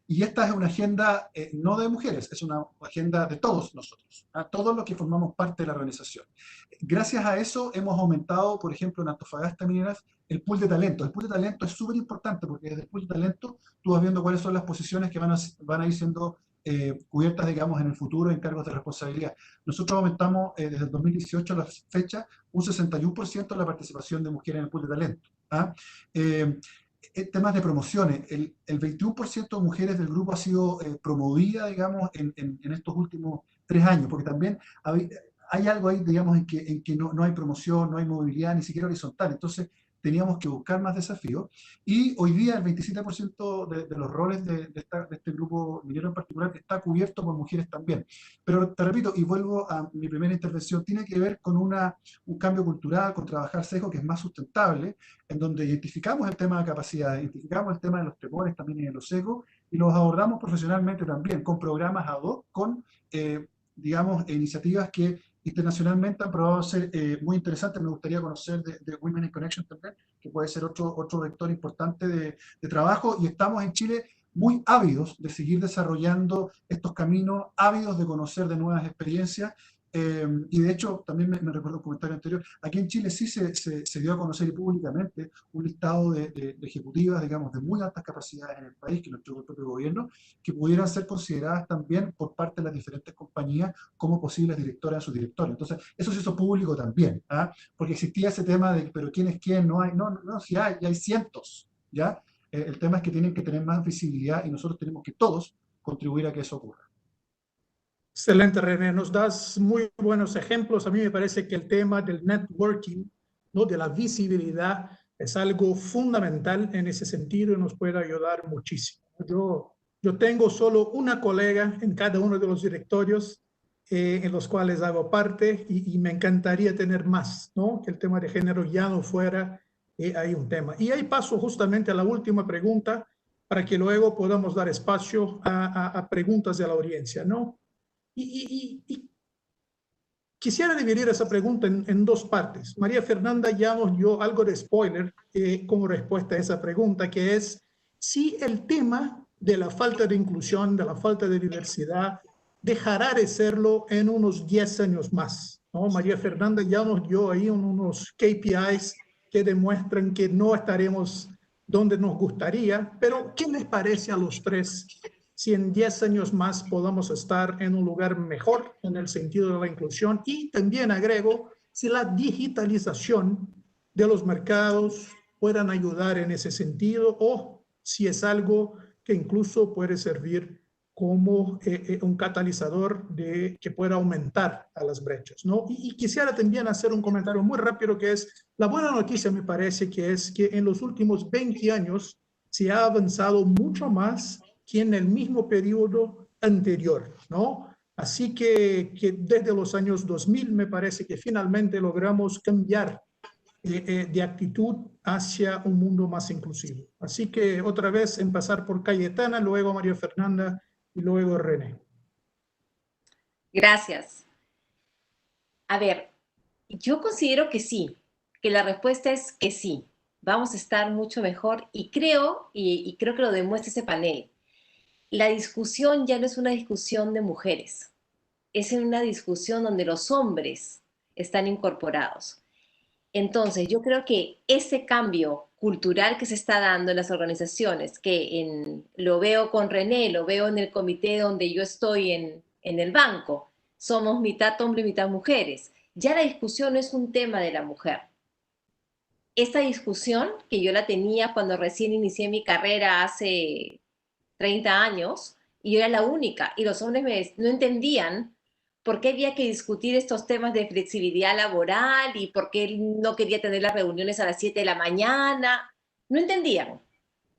Y esta es una agenda no de mujeres, es una agenda de todos nosotros, todos los que formamos parte de la organización. Gracias a eso hemos aumentado, por ejemplo, en Antofagasta Mineras, el pool de talento. El pool de talento es súper importante porque desde el pool de talento tú vas viendo cuáles son las posiciones que van a ir siendo cubiertas, digamos, en el futuro en cargos de responsabilidad. Nosotros aumentamos desde el 2018 a la fecha un 61% de la participación de mujeres en el pool de talento. Temas de promociones, el 21% de mujeres del grupo ha sido promovida, digamos, en estos últimos 3 años, porque también hay algo ahí, digamos, en que no hay promoción, no hay movilidad, ni siquiera horizontal. Entonces, teníamos que buscar más desafíos. Y hoy día el 27% de los roles de este grupo minero en particular está cubierto por mujeres también. Pero te repito, y vuelvo a mi primera intervención, tiene que ver con un cambio cultural, con trabajar sesgo que es más sustentable, en donde identificamos el tema de capacidad, identificamos el tema de los temores también y de los sesgos, y los abordamos profesionalmente también, con programas ad hoc, con, digamos, iniciativas que internacionalmente han probado ser muy interesantes. Me gustaría conocer de Women in Connection también, que puede ser otro vector importante de trabajo, y estamos en Chile muy ávidos de seguir desarrollando estos caminos, ávidos de conocer de nuevas experiencias, y de hecho, también me recuerdo un comentario anterior, aquí en Chile sí se dio a conocer públicamente un listado de ejecutivas, digamos, de muy altas capacidades en el país, que nuestro propio gobierno, que pudieran ser consideradas también por parte de las diferentes compañías como posibles directoras en su directorio. Entonces, eso se hizo público también, porque existía ese tema de, pero ¿quién es quién? No, sí hay cientos, ¿ya? El tema es que tienen que tener más visibilidad y nosotros tenemos que todos contribuir a que eso ocurra. Excelente, René. Nos das muy buenos ejemplos. A mí me parece que el tema del networking, ¿no?, de la visibilidad, es algo fundamental en ese sentido y nos puede ayudar muchísimo. Yo tengo solo una colega en cada uno de los directorios en los cuales hago parte y me encantaría tener más, ¿no? Que el tema de género ya no fuera ahí un tema. Y ahí paso justamente a la última pregunta para que luego podamos dar espacio a preguntas de la audiencia, ¿no? Y quisiera dividir esa pregunta en 2 partes. María Fernanda ya nos dio algo de spoiler como respuesta a esa pregunta, que es si el tema de la falta de inclusión, de la falta de diversidad, dejará de serlo en unos 10 años más, ¿no? María Fernanda ya nos dio ahí unos KPIs que demuestran que no estaremos donde nos gustaría, pero ¿qué les parece a los 3 si en 10 años más podamos estar en un lugar mejor en el sentido de la inclusión. Y también agrego, si la digitalización de los mercados puedan ayudar en ese sentido, o si es algo que incluso puede servir como un catalizador que pueda aumentar a las brechas, ¿no? Y quisiera también hacer un comentario muy rápido, que es, la buena noticia me parece que es que en los últimos 20 años se ha avanzado mucho más que en el mismo periodo anterior, ¿no? Así que desde los años 2000 me parece que finalmente logramos cambiar de actitud hacia un mundo más inclusivo. Así que otra vez empezar por Cayetana, luego María Fernanda y luego René. Gracias. A ver, yo considero que sí, que la respuesta es que sí. Vamos a estar mucho mejor y creo que lo demuestra ese panel. La discusión ya no es una discusión de mujeres, es una discusión donde los hombres están incorporados. Entonces, yo creo que ese cambio cultural que se está dando en las organizaciones, lo veo con René, lo veo en el comité donde yo estoy en el banco, somos mitad hombres, mitad mujeres. Ya la discusión no es un tema de la mujer. Esta discusión, que yo la tenía cuando recién inicié mi carrera hace 30 años, y yo era la única, y los hombres no entendían por qué había que discutir estos temas de flexibilidad laboral y por qué él no quería tener las reuniones a las 7 de la mañana. No entendían.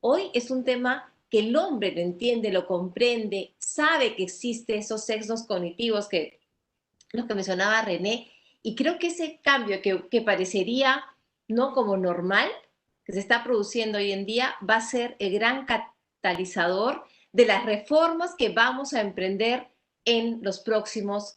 Hoy es un tema que el hombre lo entiende, lo comprende, sabe que existen esos sesgos cognitivos que lo que mencionaba René, y creo que ese cambio que parecería no como normal, que se está produciendo hoy en día, va a ser el gran catalizador de las reformas que vamos a emprender en los próximos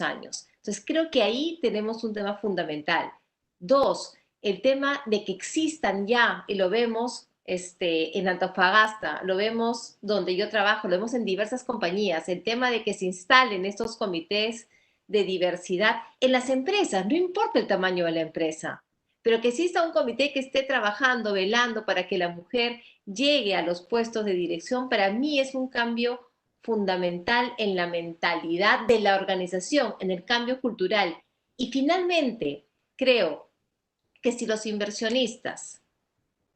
años. Entonces, creo que ahí tenemos un tema fundamental. Dos, el tema de que existan ya, y lo vemos en Antofagasta, lo vemos donde yo trabajo, lo vemos en diversas compañías, el tema de que se instalen estos comités de diversidad en las empresas, no importa el tamaño de la empresa, pero que exista un comité que esté trabajando, velando para que la mujer llegue a los puestos de dirección, para mí es un cambio fundamental en la mentalidad de la organización, en el cambio cultural. Y finalmente, creo que si los inversionistas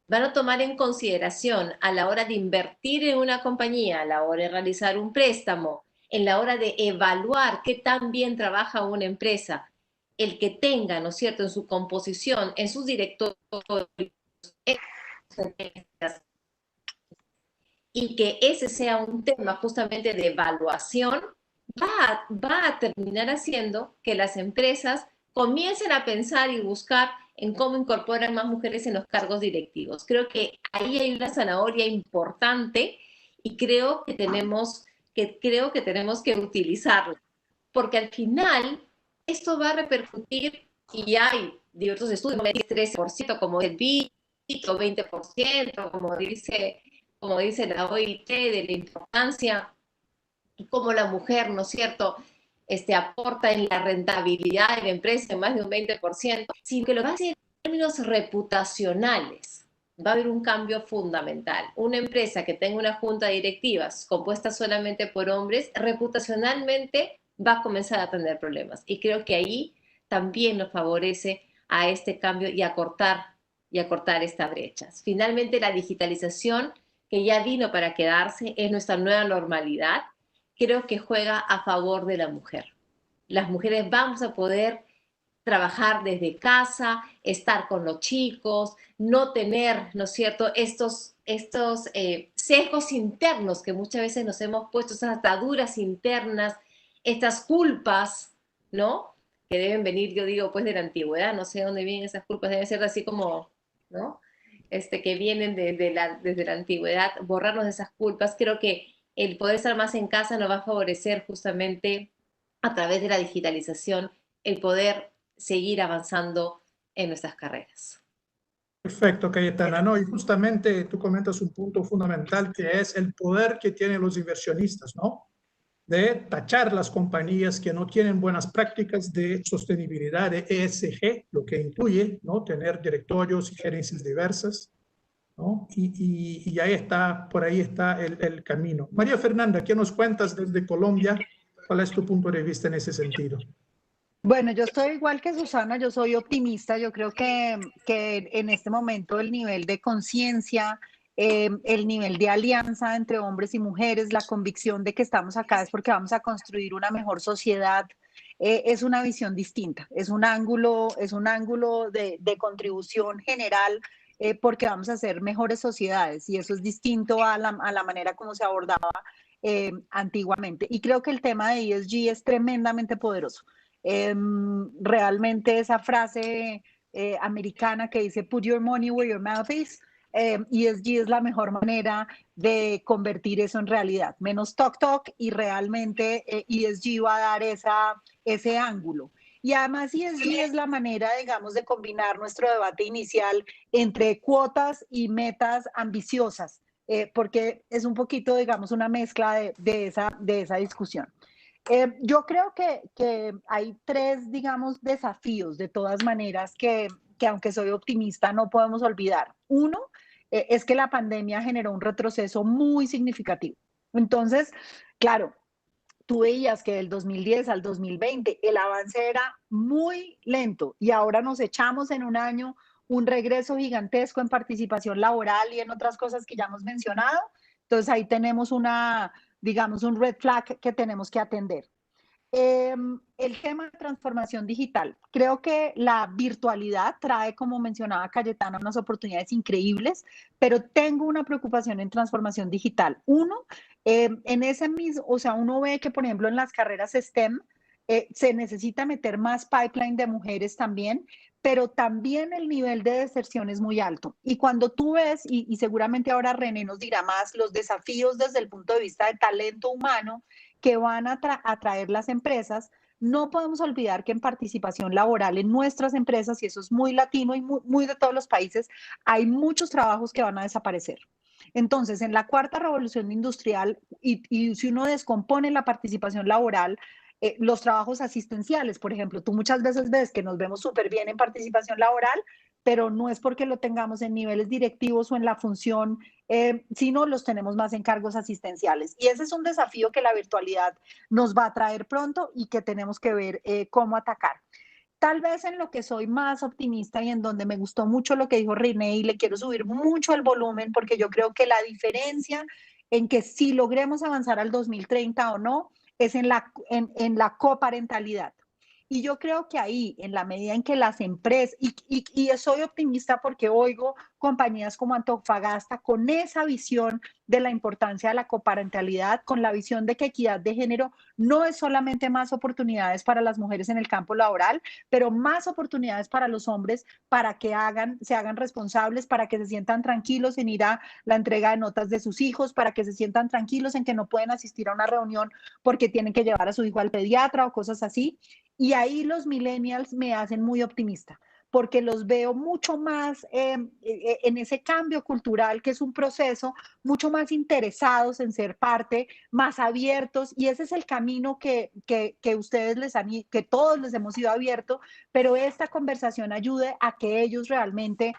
van a tomar en consideración a la hora de invertir en una compañía, a la hora de realizar un préstamo, en la hora de evaluar qué tan bien trabaja una empresa, el que tenga, ¿no es cierto?, en su composición, en sus directorios, y que ese sea un tema justamente de evaluación, va a terminar haciendo que las empresas comiencen a pensar y buscar en cómo incorporar más mujeres en los cargos directivos. Creo que ahí hay una zanahoria importante y creo que tenemos que utilizarla, porque al final esto va a repercutir, y hay diversos estudios, 13%, como el PIB, 20%, como dice la OIT, de la importancia y cómo la mujer, ¿no es cierto?, aporta en la rentabilidad de la empresa en más de un 20%, sino que lo va a hacer en términos reputacionales. Va a haber un cambio fundamental. Una empresa que tenga una junta de directivas compuesta solamente por hombres, reputacionalmente va a comenzar a tener problemas. Y creo que ahí también nos favorece a este cambio y a cortar estas brechas. Finalmente, la digitalización, que ya vino para quedarse, es nuestra nueva normalidad. Creo que juega a favor de la mujer. Las mujeres vamos a poder trabajar desde casa, estar con los chicos, no tener, ¿no es cierto?, estos sesgos internos que muchas veces nos hemos puesto, esas ataduras internas, estas culpas, ¿no?, que deben venir, yo digo, pues de la antigüedad, no sé dónde vienen esas culpas, deben ser así como, ¿no?, que vienen desde la antigüedad, borrarnos de esas culpas. Creo que el poder estar más en casa nos va a favorecer justamente a través de la digitalización el poder seguir avanzando en nuestras carreras. Perfecto, Cayetana. No, y justamente tú comentas un punto fundamental, que es el poder que tienen los inversionistas, ¿no?, de tachar las compañías que no tienen buenas prácticas de sostenibilidad, de ESG, lo que incluye, ¿no?, tener directorios y gerencias diversas. ¿no? Y ahí está, por ahí está el camino. María Fernanda, ¿qué nos cuentas desde Colombia? ¿Cuál es tu punto de vista en ese sentido? Bueno, yo estoy igual que Susana, yo soy optimista, yo creo que en este momento el nivel de conciencia, el nivel de alianza entre hombres y mujeres, la convicción de que estamos acá es porque vamos a construir una mejor sociedad, es una visión distinta, es un ángulo de contribución general, porque vamos a hacer mejores sociedades y eso es distinto a la manera como se abordaba antiguamente. Y creo que el tema de ESG es tremendamente poderoso. Realmente esa frase americana que dice put your money where your mouth is, ESG es la mejor manera de convertir eso en realidad. Menos talk talk y realmente ESG va a dar ese ángulo. Y además ESG es la manera, digamos, de combinar nuestro debate inicial entre cuotas y metas ambiciosas, porque es un poquito, digamos, una mezcla de esa discusión. Yo creo que hay tres, digamos, desafíos de todas maneras que aunque soy optimista no podemos olvidar. Uno, es que la pandemia generó un retroceso muy significativo. Entonces, claro, tú veías que del 2010 al 2020 el avance era muy lento y ahora nos echamos en un año un regreso gigantesco en participación laboral y en otras cosas que ya hemos mencionado. Entonces ahí tenemos digamos, un red flag que tenemos que atender. El tema de transformación digital. Creo que la virtualidad trae, como mencionaba Cayetana, unas oportunidades increíbles, pero tengo una preocupación en transformación digital. Uno, en ese mismo, o sea, uno ve que, por ejemplo, en las carreras STEM se necesita meter más pipeline de mujeres también, pero también el nivel de deserción es muy alto. Y cuando tú ves, y seguramente ahora René nos dirá más, los desafíos desde el punto de vista de talento humano, que van a atraer las empresas, no podemos olvidar que en participación laboral en nuestras empresas, y eso es muy latino y muy de todos los países, hay muchos trabajos que van a desaparecer. Entonces, en la cuarta revolución industrial, y si uno descompone la participación laboral, los trabajos asistenciales, por ejemplo, tú muchas veces ves que nos vemos súper bien en participación laboral, pero no es porque lo tengamos en niveles directivos o en la función, sino los tenemos más en cargos asistenciales. Y ese es un desafío que la virtualidad nos va a traer pronto y que tenemos que ver cómo atacar. Tal vez en lo que soy más optimista y en donde me gustó mucho lo que dijo René y le quiero subir mucho el volumen porque yo creo que la diferencia en que si logremos avanzar al 2030 o no es en la coparentalidad. Y yo creo que ahí, en la medida en que las empresas, y soy optimista porque oigo compañías como Antofagasta con esa visión de la importancia de la coparentalidad, con la visión de que equidad de género no es solamente más oportunidades para las mujeres en el campo laboral, pero más oportunidades para los hombres para que se hagan responsables, para que se sientan tranquilos en ir a la entrega de notas de sus hijos, para que se sientan tranquilos en que no pueden asistir a una reunión porque tienen que llevar a su hijo al pediatra o cosas así. Y ahí los millennials me hacen muy optimista, porque los veo mucho más en ese cambio cultural, que es un proceso, mucho más interesados en ser parte, más abiertos, y ese es el camino que ustedes que todos les hemos ido abierto, pero esta conversación ayude a que ellos realmente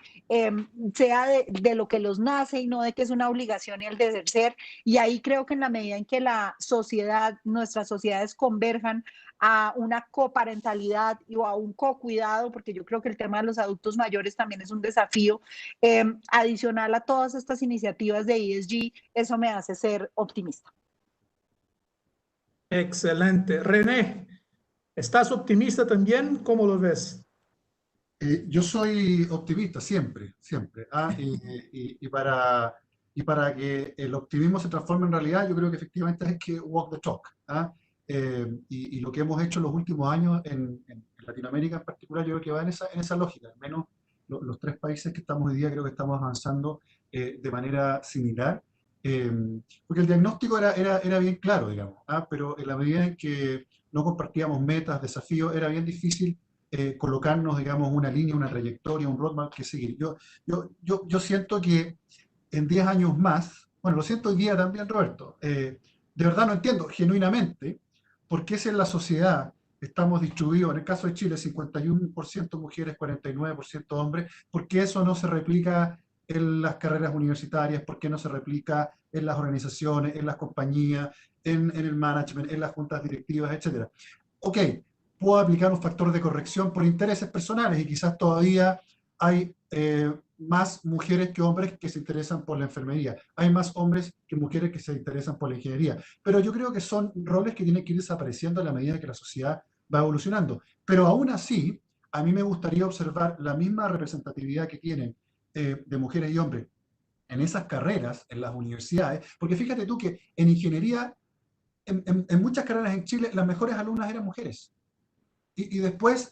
sea de lo que los nace y no de que es una obligación y el deber ser, y ahí creo que en la medida en que la sociedad, nuestras sociedades converjan a una coparentalidad o a un cocuidado, porque yo creo que el tema de los adultos mayores también es un desafío, adicional a todas estas iniciativas de ESG, eso me hace ser optimista. Excelente. René, ¿estás optimista también? ¿Cómo lo ves? Yo soy optimista siempre, siempre. Y para que el optimismo se transforme en realidad, yo creo que efectivamente hay que walk the talk. Y lo que hemos hecho en los últimos años en Latinoamérica en particular, yo creo que va en esa lógica. Al menos los tres países que estamos hoy día creo que estamos avanzando de manera similar. Eh, Porque el diagnóstico era bien claro, digamos, pero en la medida en que no compartíamos metas, desafíos, era bien difícil colocarnos, digamos, una línea, una trayectoria, un roadmap que seguir. Yo siento que en 10 años más, bueno, lo siento hoy día también, Roberto, de verdad no entiendo genuinamente por qué si en la sociedad estamos distribuidos, en el caso de Chile, 51% mujeres, 49% hombres, por qué eso no se replica en las carreras universitarias? ¿Por qué no se replica en las organizaciones, en las compañías, en el management, en las juntas directivas, etcétera? Ok, puedo aplicar un factor de corrección por intereses personales y quizás todavía hay más mujeres que hombres que se interesan por la enfermería. Hay más hombres que mujeres que se interesan por la ingeniería. Pero yo creo que son roles que tienen que ir desapareciendo a la medida que la sociedad va evolucionando. Pero aún así, a mí me gustaría observar la misma representatividad que tienen de mujeres y hombres en esas carreras, en las universidades, porque fíjate tú que en ingeniería, en muchas carreras en Chile, las mejores alumnas eran mujeres. Y después,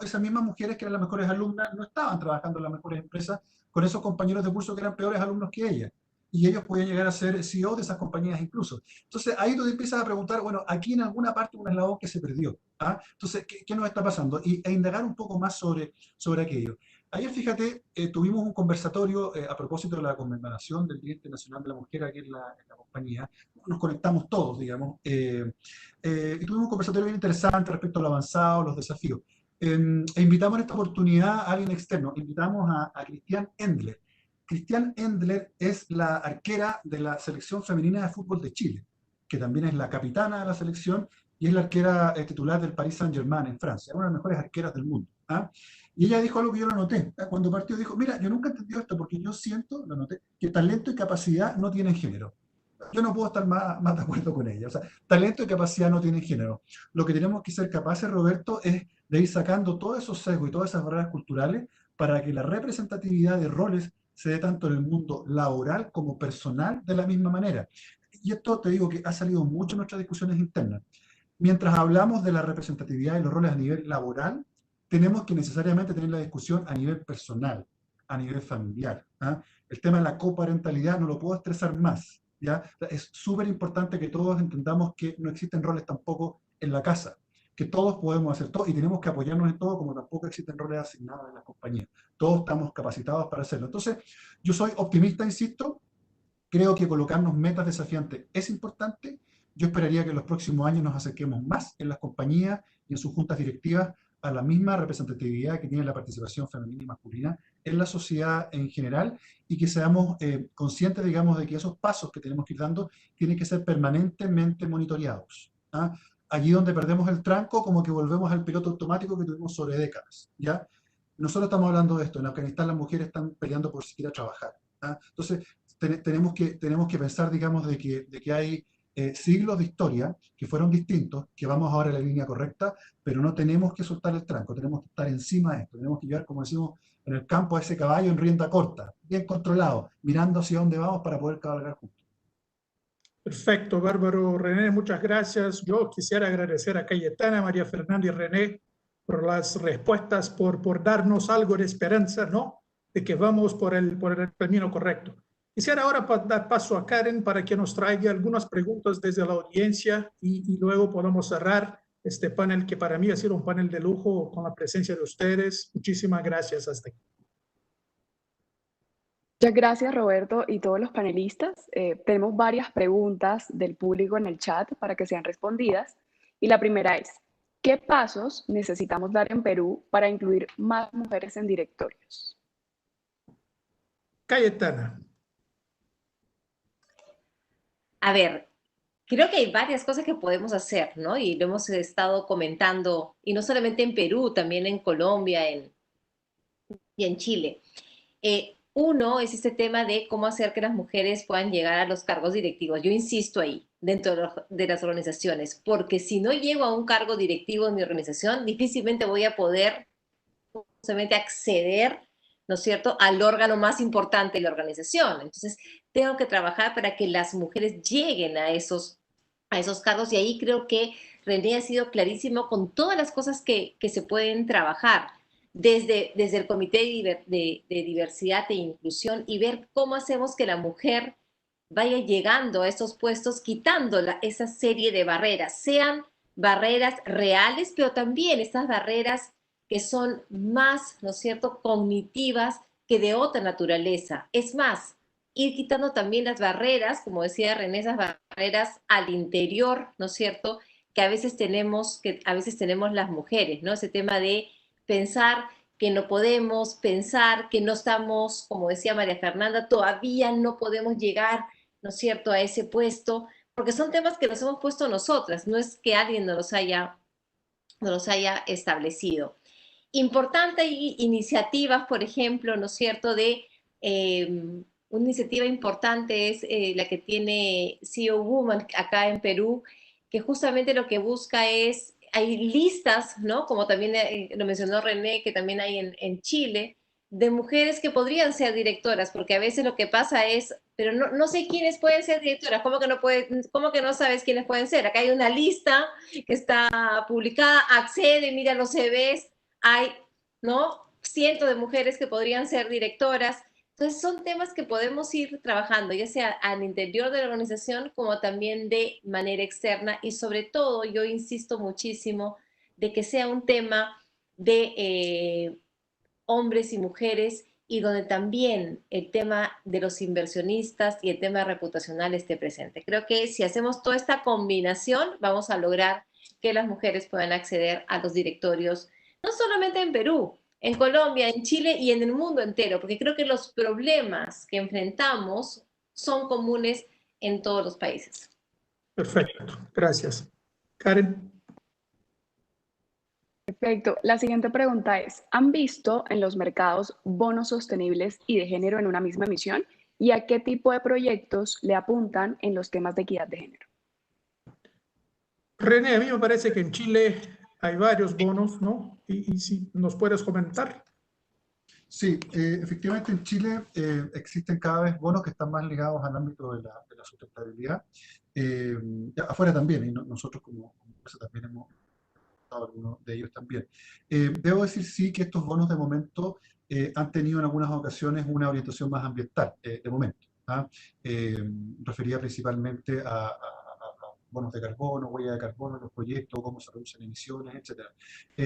esas mismas mujeres que eran las mejores alumnas no estaban trabajando en las mejores empresas con esos compañeros de curso que eran peores alumnos que ellas. Y ellos podían llegar a ser CEO de esas compañías incluso. Entonces, ahí tú te empiezas a preguntar, bueno, aquí en alguna parte un eslabón que se perdió. ¿Ah? Entonces, ¿qué nos está pasando? E indagar un poco más sobre aquello. Ayer, fíjate, tuvimos un conversatorio a propósito de la conmemoración del Día Internacional de la Mujer aquí en la compañía. Nos conectamos todos, digamos. Y tuvimos un conversatorio bien interesante respecto al avanzado, los desafíos. E invitamos en esta oportunidad a alguien externo. Invitamos a Cristian Endler. Cristian Endler es la arquera de la selección femenina de fútbol de Chile, que también es la capitana de la selección y es la arquera titular del Paris Saint-Germain en Francia, una de las mejores arqueras del mundo. ¿Ah? Y ella dijo algo que yo lo noté. Cuando partió dijo, mira, yo nunca he entendido esto porque yo siento, lo noté, que talento y capacidad no tienen género. Yo no puedo estar más de acuerdo con ella. O sea, talento y capacidad no tienen género. Lo que tenemos que ser capaces, Roberto, es de ir sacando todos esos sesgos y todas esas barreras culturales para que la representatividad de roles se dé tanto en el mundo laboral como personal de la misma manera. Y esto te digo que ha salido mucho en nuestras discusiones internas. Mientras hablamos de la representatividad de los roles a nivel laboral, tenemos que necesariamente tener la discusión a nivel personal, a nivel familiar. ¿Ah? El tema de la coparentalidad no lo puedo estresar más. ¿Ya? Es súper importante que todos entendamos que no existen roles tampoco en la casa, que todos podemos hacer todo y tenemos que apoyarnos en todo, como tampoco existen roles asignados en las compañías. Todos estamos capacitados para hacerlo. Entonces, yo soy optimista, insisto, creo que colocarnos metas desafiantes es importante. Yo esperaría que en los próximos años nos acerquemos más en las compañías y en sus juntas directivas a la misma representatividad que tiene la participación femenina y masculina en la sociedad en general y que seamos conscientes, digamos, de que esos pasos que tenemos que ir dando tienen que ser permanentemente monitoreados. ¿Ah? Allí donde perdemos el tranco, como que volvemos al piloto automático que tuvimos sobre décadas. ¿Ya? Nosotros estamos hablando de esto. En Afganistán las mujeres están peleando por siquiera trabajar. ¿Ah? Entonces, tenemos que pensar, digamos, de que hay siglos de historia que fueron distintos, que vamos ahora en la línea correcta, pero no tenemos que soltar el tranco, tenemos que estar encima de esto, tenemos que llevar, como decimos en el campo, a ese caballo en rienda corta, bien controlado, mirando hacia dónde vamos para poder cabalgar juntos. Perfecto, Bárbaro. René, muchas gracias. Yo quisiera agradecer a Cayetana, María Fernanda y René por las respuestas, por darnos algo de esperanza, ¿no? De que vamos por el camino correcto. Quisiera ahora dar paso a Karen para que nos traiga algunas preguntas desde la audiencia y luego podamos cerrar este panel que para mí ha sido un panel de lujo con la presencia de ustedes. Muchísimas gracias. Hasta aquí. Muchas gracias, Roberto, y todos los panelistas. Tenemos varias preguntas del público en el chat para que sean respondidas. Y la primera es, ¿qué pasos necesitamos dar en Perú para incluir más mujeres en directorios? Cayetana. A ver, creo que hay varias cosas que podemos hacer, ¿no? Y lo hemos estado comentando, y no solamente en Perú, también en Colombia y en Chile. Uno es este tema de cómo hacer que las mujeres puedan llegar a los cargos directivos. Yo insisto ahí, dentro de las organizaciones, porque si no llego a un cargo directivo en mi organización, difícilmente voy a poder justamente acceder, ¿no es cierto?, al órgano más importante de la organización. Entonces, tengo que trabajar para que las mujeres lleguen a esos cargos y ahí creo que René ha sido clarísimo con todas las cosas que se pueden trabajar desde el Comité de Diversidad e Inclusión y ver cómo hacemos que la mujer vaya llegando a estos puestos, quitando esa serie de barreras, sean barreras reales, pero también estas barreras que son más, ¿no es cierto?, cognitivas que de otra naturaleza. Es más, ir quitando también las barreras, como decía René, esas barreras al interior, ¿no es cierto?, que a veces tenemos las mujeres, ¿no? Ese tema de pensar que no podemos pensar, que no estamos, como decía María Fernanda, todavía no podemos llegar, ¿no es cierto?, a ese puesto, porque son temas que nos hemos puesto nosotras, no es que alguien nos los haya establecido. Importante iniciativas, por ejemplo, ¿no es cierto?, una iniciativa importante es la que tiene CEO Woman acá en Perú, que justamente lo que busca es, hay listas, ¿no?, como también lo mencionó René, que también hay en Chile, de mujeres que podrían ser directoras, porque a veces lo que pasa es, pero no sé quiénes pueden ser directoras, ¿cómo que no sabes quiénes pueden ser? Acá hay una lista que está publicada, accede, mira los CVs, hay, ¿no?, cientos de mujeres que podrían ser directoras. Entonces son temas que podemos ir trabajando, ya sea al interior de la organización como también de manera externa, y sobre todo yo insisto muchísimo de que sea un tema de hombres y mujeres, y donde también el tema de los inversionistas y el tema reputacional esté presente. Creo que si hacemos toda esta combinación, vamos a lograr que las mujeres puedan acceder a los directorios, no solamente en Perú, en Colombia, en Chile y en el mundo entero, porque creo que los problemas que enfrentamos son comunes en todos los países. Perfecto, gracias. Karen. Perfecto. La siguiente pregunta es, ¿han visto en los mercados bonos sostenibles y de género en una misma emisión? ¿Y a qué tipo de proyectos le apuntan en los temas de equidad de género? René, a mí me parece que en Chile hay varios bonos, ¿no? Y si nos puedes comentar. Sí, efectivamente en Chile existen cada vez bonos que están más ligados al ámbito de la sustentabilidad. Afuera también, y nosotros como empresa también hemos dado algunos de ellos también. Debo decir sí que estos bonos de momento han tenido en algunas ocasiones una orientación más ambiental, de momento. ¿Ah? Refería principalmente a bonos de carbono, huella de carbono en los proyectos, cómo se reducen emisiones, etc.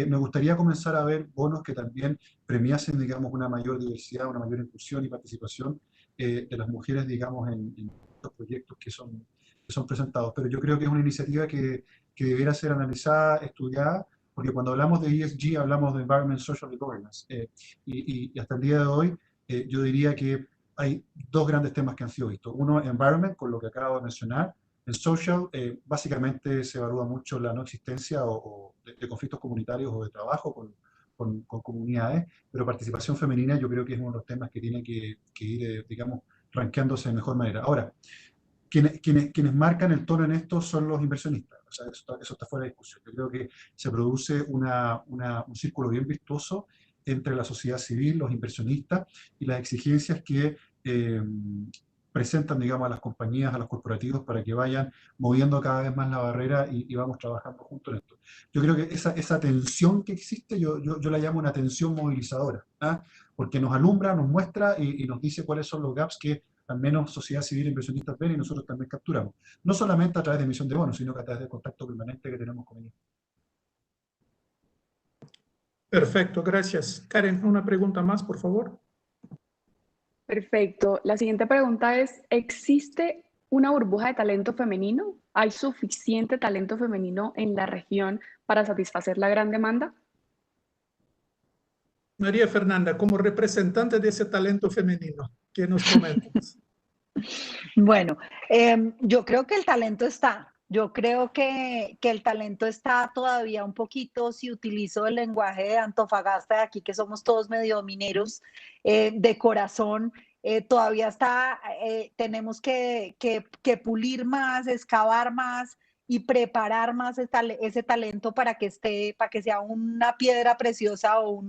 Me gustaría comenzar a ver bonos que también premiasen, digamos, una mayor diversidad, una mayor inclusión y participación de las mujeres, digamos, en estos proyectos que son presentados. Pero yo creo que es una iniciativa que debiera ser analizada, estudiada, porque cuando hablamos de ESG hablamos de Environment, Social y Governance. Y hasta el día de hoy yo diría que hay dos grandes temas que han sido vistos. Uno, Environment, con lo que acabo de mencionar. En Social, básicamente se evalúa mucho la no existencia de conflictos comunitarios o de trabajo con comunidades, pero participación femenina yo creo que es uno de los temas que tiene que ir, digamos, rankeándose de mejor manera. Ahora, quienes marcan el tono en esto son los inversionistas. O sea, eso está fuera de discusión. Yo creo que se produce un círculo bien virtuoso entre la sociedad civil, los inversionistas y las exigencias que presentan, digamos, a las compañías, a los corporativos, para que vayan moviendo cada vez más la barrera y vamos trabajando juntos en esto. Yo creo que esa tensión que existe, yo la llamo una tensión movilizadora, ¿ah? Porque nos alumbra, nos muestra y nos dice cuáles son los gaps que al menos sociedad civil e inversionistas ven y nosotros también capturamos. No solamente a través de emisión de bonos, sino que a través del contacto permanente que tenemos con ellos. Perfecto, gracias. Karen, una pregunta más, por favor. Perfecto. La siguiente pregunta es, ¿existe una burbuja de talento femenino? ¿Hay suficiente talento femenino en la región para satisfacer la gran demanda? María Fernanda, como representante de ese talento femenino, ¿qué nos comentas? Bueno, yo creo que el talento está. Yo creo que el talento está todavía un poquito, si utilizo el lenguaje de Antofagasta de aquí, que somos todos medio mineros de corazón, todavía está, tenemos que pulir más, excavar más y preparar más ese talento para que esté, para que sea una piedra preciosa o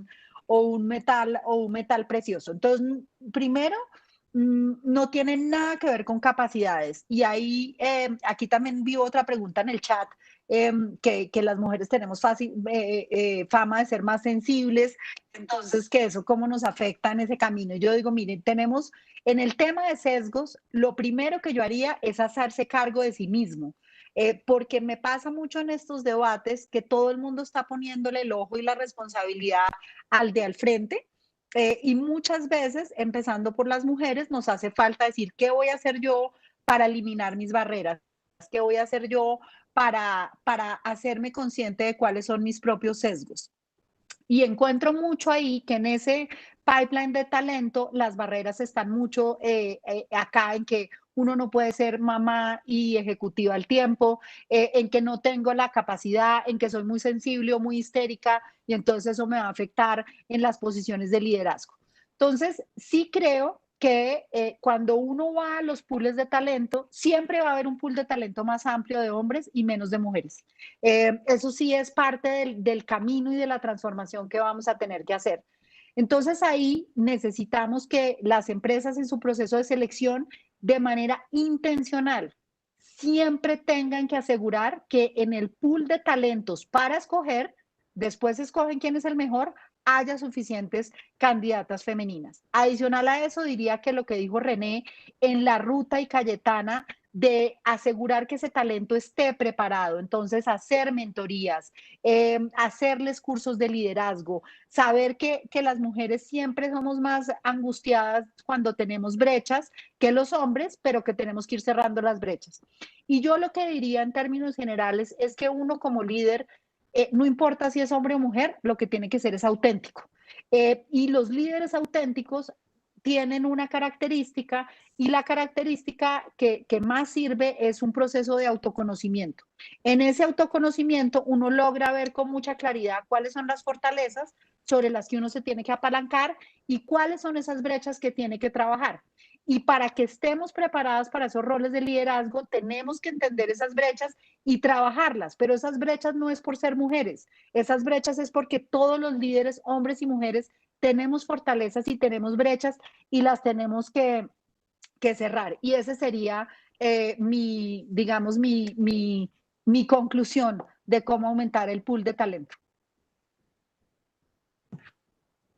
un metal precioso. Entonces, primero, no tiene nada que ver con capacidades. Y ahí, aquí también vi otra pregunta en el chat, que las mujeres tenemos fama de ser más sensibles, entonces que eso cómo nos afecta en ese camino. Yo digo, miren, tenemos en el tema de sesgos, lo primero que yo haría es hacerse cargo de sí mismo. Porque me pasa mucho en estos debates que todo el mundo está poniéndole el ojo y la responsabilidad al de al frente, y muchas veces, empezando por las mujeres, nos hace falta decir, ¿qué voy a hacer yo para eliminar mis barreras? ¿Qué voy a hacer yo para hacerme consciente de cuáles son mis propios sesgos? Y encuentro mucho ahí que en ese pipeline de talento las barreras están mucho acá en que uno no puede ser mamá y ejecutiva al tiempo, en que no tengo la capacidad, en que soy muy sensible o muy histérica y entonces eso me va a afectar en las posiciones de liderazgo. Entonces, sí creo que cuando uno va a los pools de talento, siempre va a haber un pool de talento más amplio de hombres y menos de mujeres. Eso sí es parte del camino y de la transformación que vamos a tener que hacer. Entonces ahí necesitamos que las empresas en su proceso de selección de manera intencional siempre tengan que asegurar que en el pool de talentos para escoger, después escogen quién es el mejor, haya suficientes candidatas femeninas. Adicional a eso, diría que lo que dijo René en la ruta y Cayetana de asegurar que ese talento esté preparado, entonces hacer mentorías, hacerles cursos de liderazgo, saber que las mujeres siempre somos más angustiadas cuando tenemos brechas que los hombres, pero que tenemos que ir cerrando las brechas. Y yo lo que diría en términos generales es que uno como líder, no importa si es hombre o mujer, lo que tiene que ser es auténtico. Y los líderes auténticos tienen una característica y la característica que más sirve es un proceso de autoconocimiento. En ese autoconocimiento uno logra ver con mucha claridad cuáles son las fortalezas sobre las que uno se tiene que apalancar y cuáles son esas brechas que tiene que trabajar. Y para que estemos preparadas para esos roles de liderazgo, tenemos que entender esas brechas y trabajarlas. Pero esas brechas no es por ser mujeres, esas brechas es porque todos los líderes, hombres y mujeres, tenemos fortalezas y tenemos brechas y las tenemos que cerrar. Y ese sería digamos, mi conclusión de cómo aumentar el pool de talento.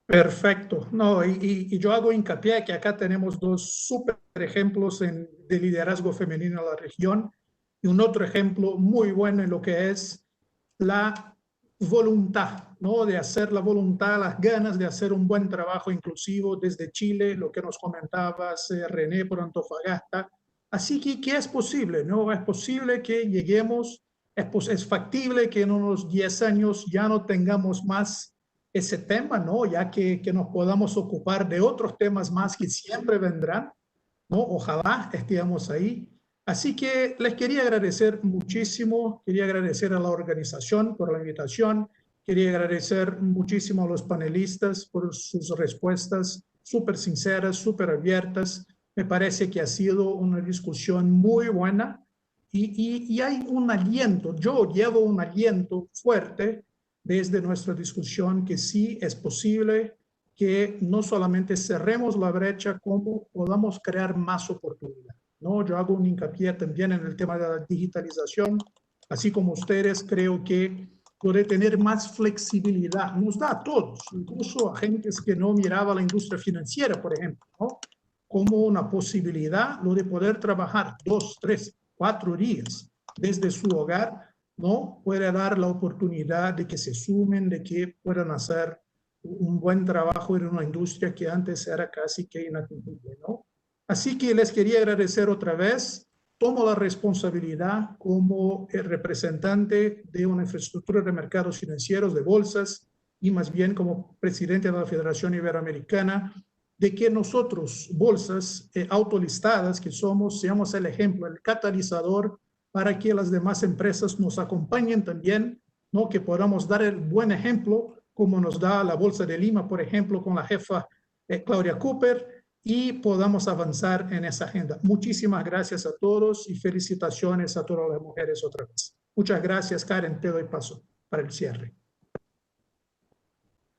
Perfecto. No, y yo hago hincapié que acá tenemos dos súper ejemplos de liderazgo femenino en la región y un otro ejemplo muy bueno en lo que es la voluntad, ¿no? De hacer la voluntad, las ganas de hacer un buen trabajo inclusivo desde Chile, lo que nos comentabas, René, por Antofagasta. Así que es posible, ¿no? Es posible que lleguemos, es factible que en unos 10 años ya no tengamos más ese tema, ¿no? Ya que nos podamos ocupar de otros temas más que siempre vendrán, ¿no? Ojalá estemos ahí. Así que les quería agradecer muchísimo, quería agradecer a la organización por la invitación, quería agradecer muchísimo a los panelistas por sus respuestas súper sinceras, súper abiertas. Me parece que ha sido una discusión muy buena y hay un aliento, yo llevo un aliento fuerte desde nuestra discusión que sí es posible que no solamente cerremos la brecha, como podamos crear más oportunidades, ¿no? Yo hago un hincapié también en el tema de la digitalización, así como ustedes, creo que puede tener más flexibilidad, nos da a todos, incluso a gentes que no miraba la industria financiera, por ejemplo, ¿no? Como una posibilidad lo de poder trabajar 2, 3, 4 días desde su hogar, ¿no? Puede dar la oportunidad de que se sumen, de que puedan hacer un buen trabajo en una industria que antes era casi que inatingible, ¿no? Así que les quería agradecer otra vez. Tomo la responsabilidad como el representante de una infraestructura de mercados financieros, de bolsas, y más bien como presidente de la Federación Iberoamericana, de que nosotros, bolsas autolistadas que somos, seamos el ejemplo, el catalizador para que las demás empresas nos acompañen también, ¿no? Que podamos dar el buen ejemplo, como nos da la Bolsa de Lima, por ejemplo, con la jefa Claudia Cooper, y podamos avanzar en esa agenda. Muchísimas gracias a todos y felicitaciones a todas las mujeres otra vez. Muchas gracias, Karen. Te doy paso para el cierre.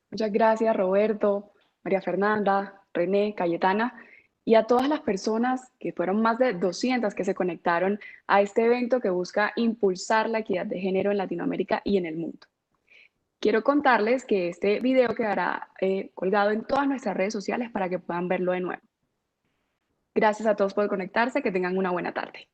Muchas gracias, Roberto, María Fernanda, René, Cayetana, y a todas las personas, que fueron más de 200 que se conectaron a este evento que busca impulsar la equidad de género en Latinoamérica y en el mundo. Quiero contarles que este video quedará colgado en todas nuestras redes sociales para que puedan verlo de nuevo. Gracias a todos por conectarse, que tengan una buena tarde.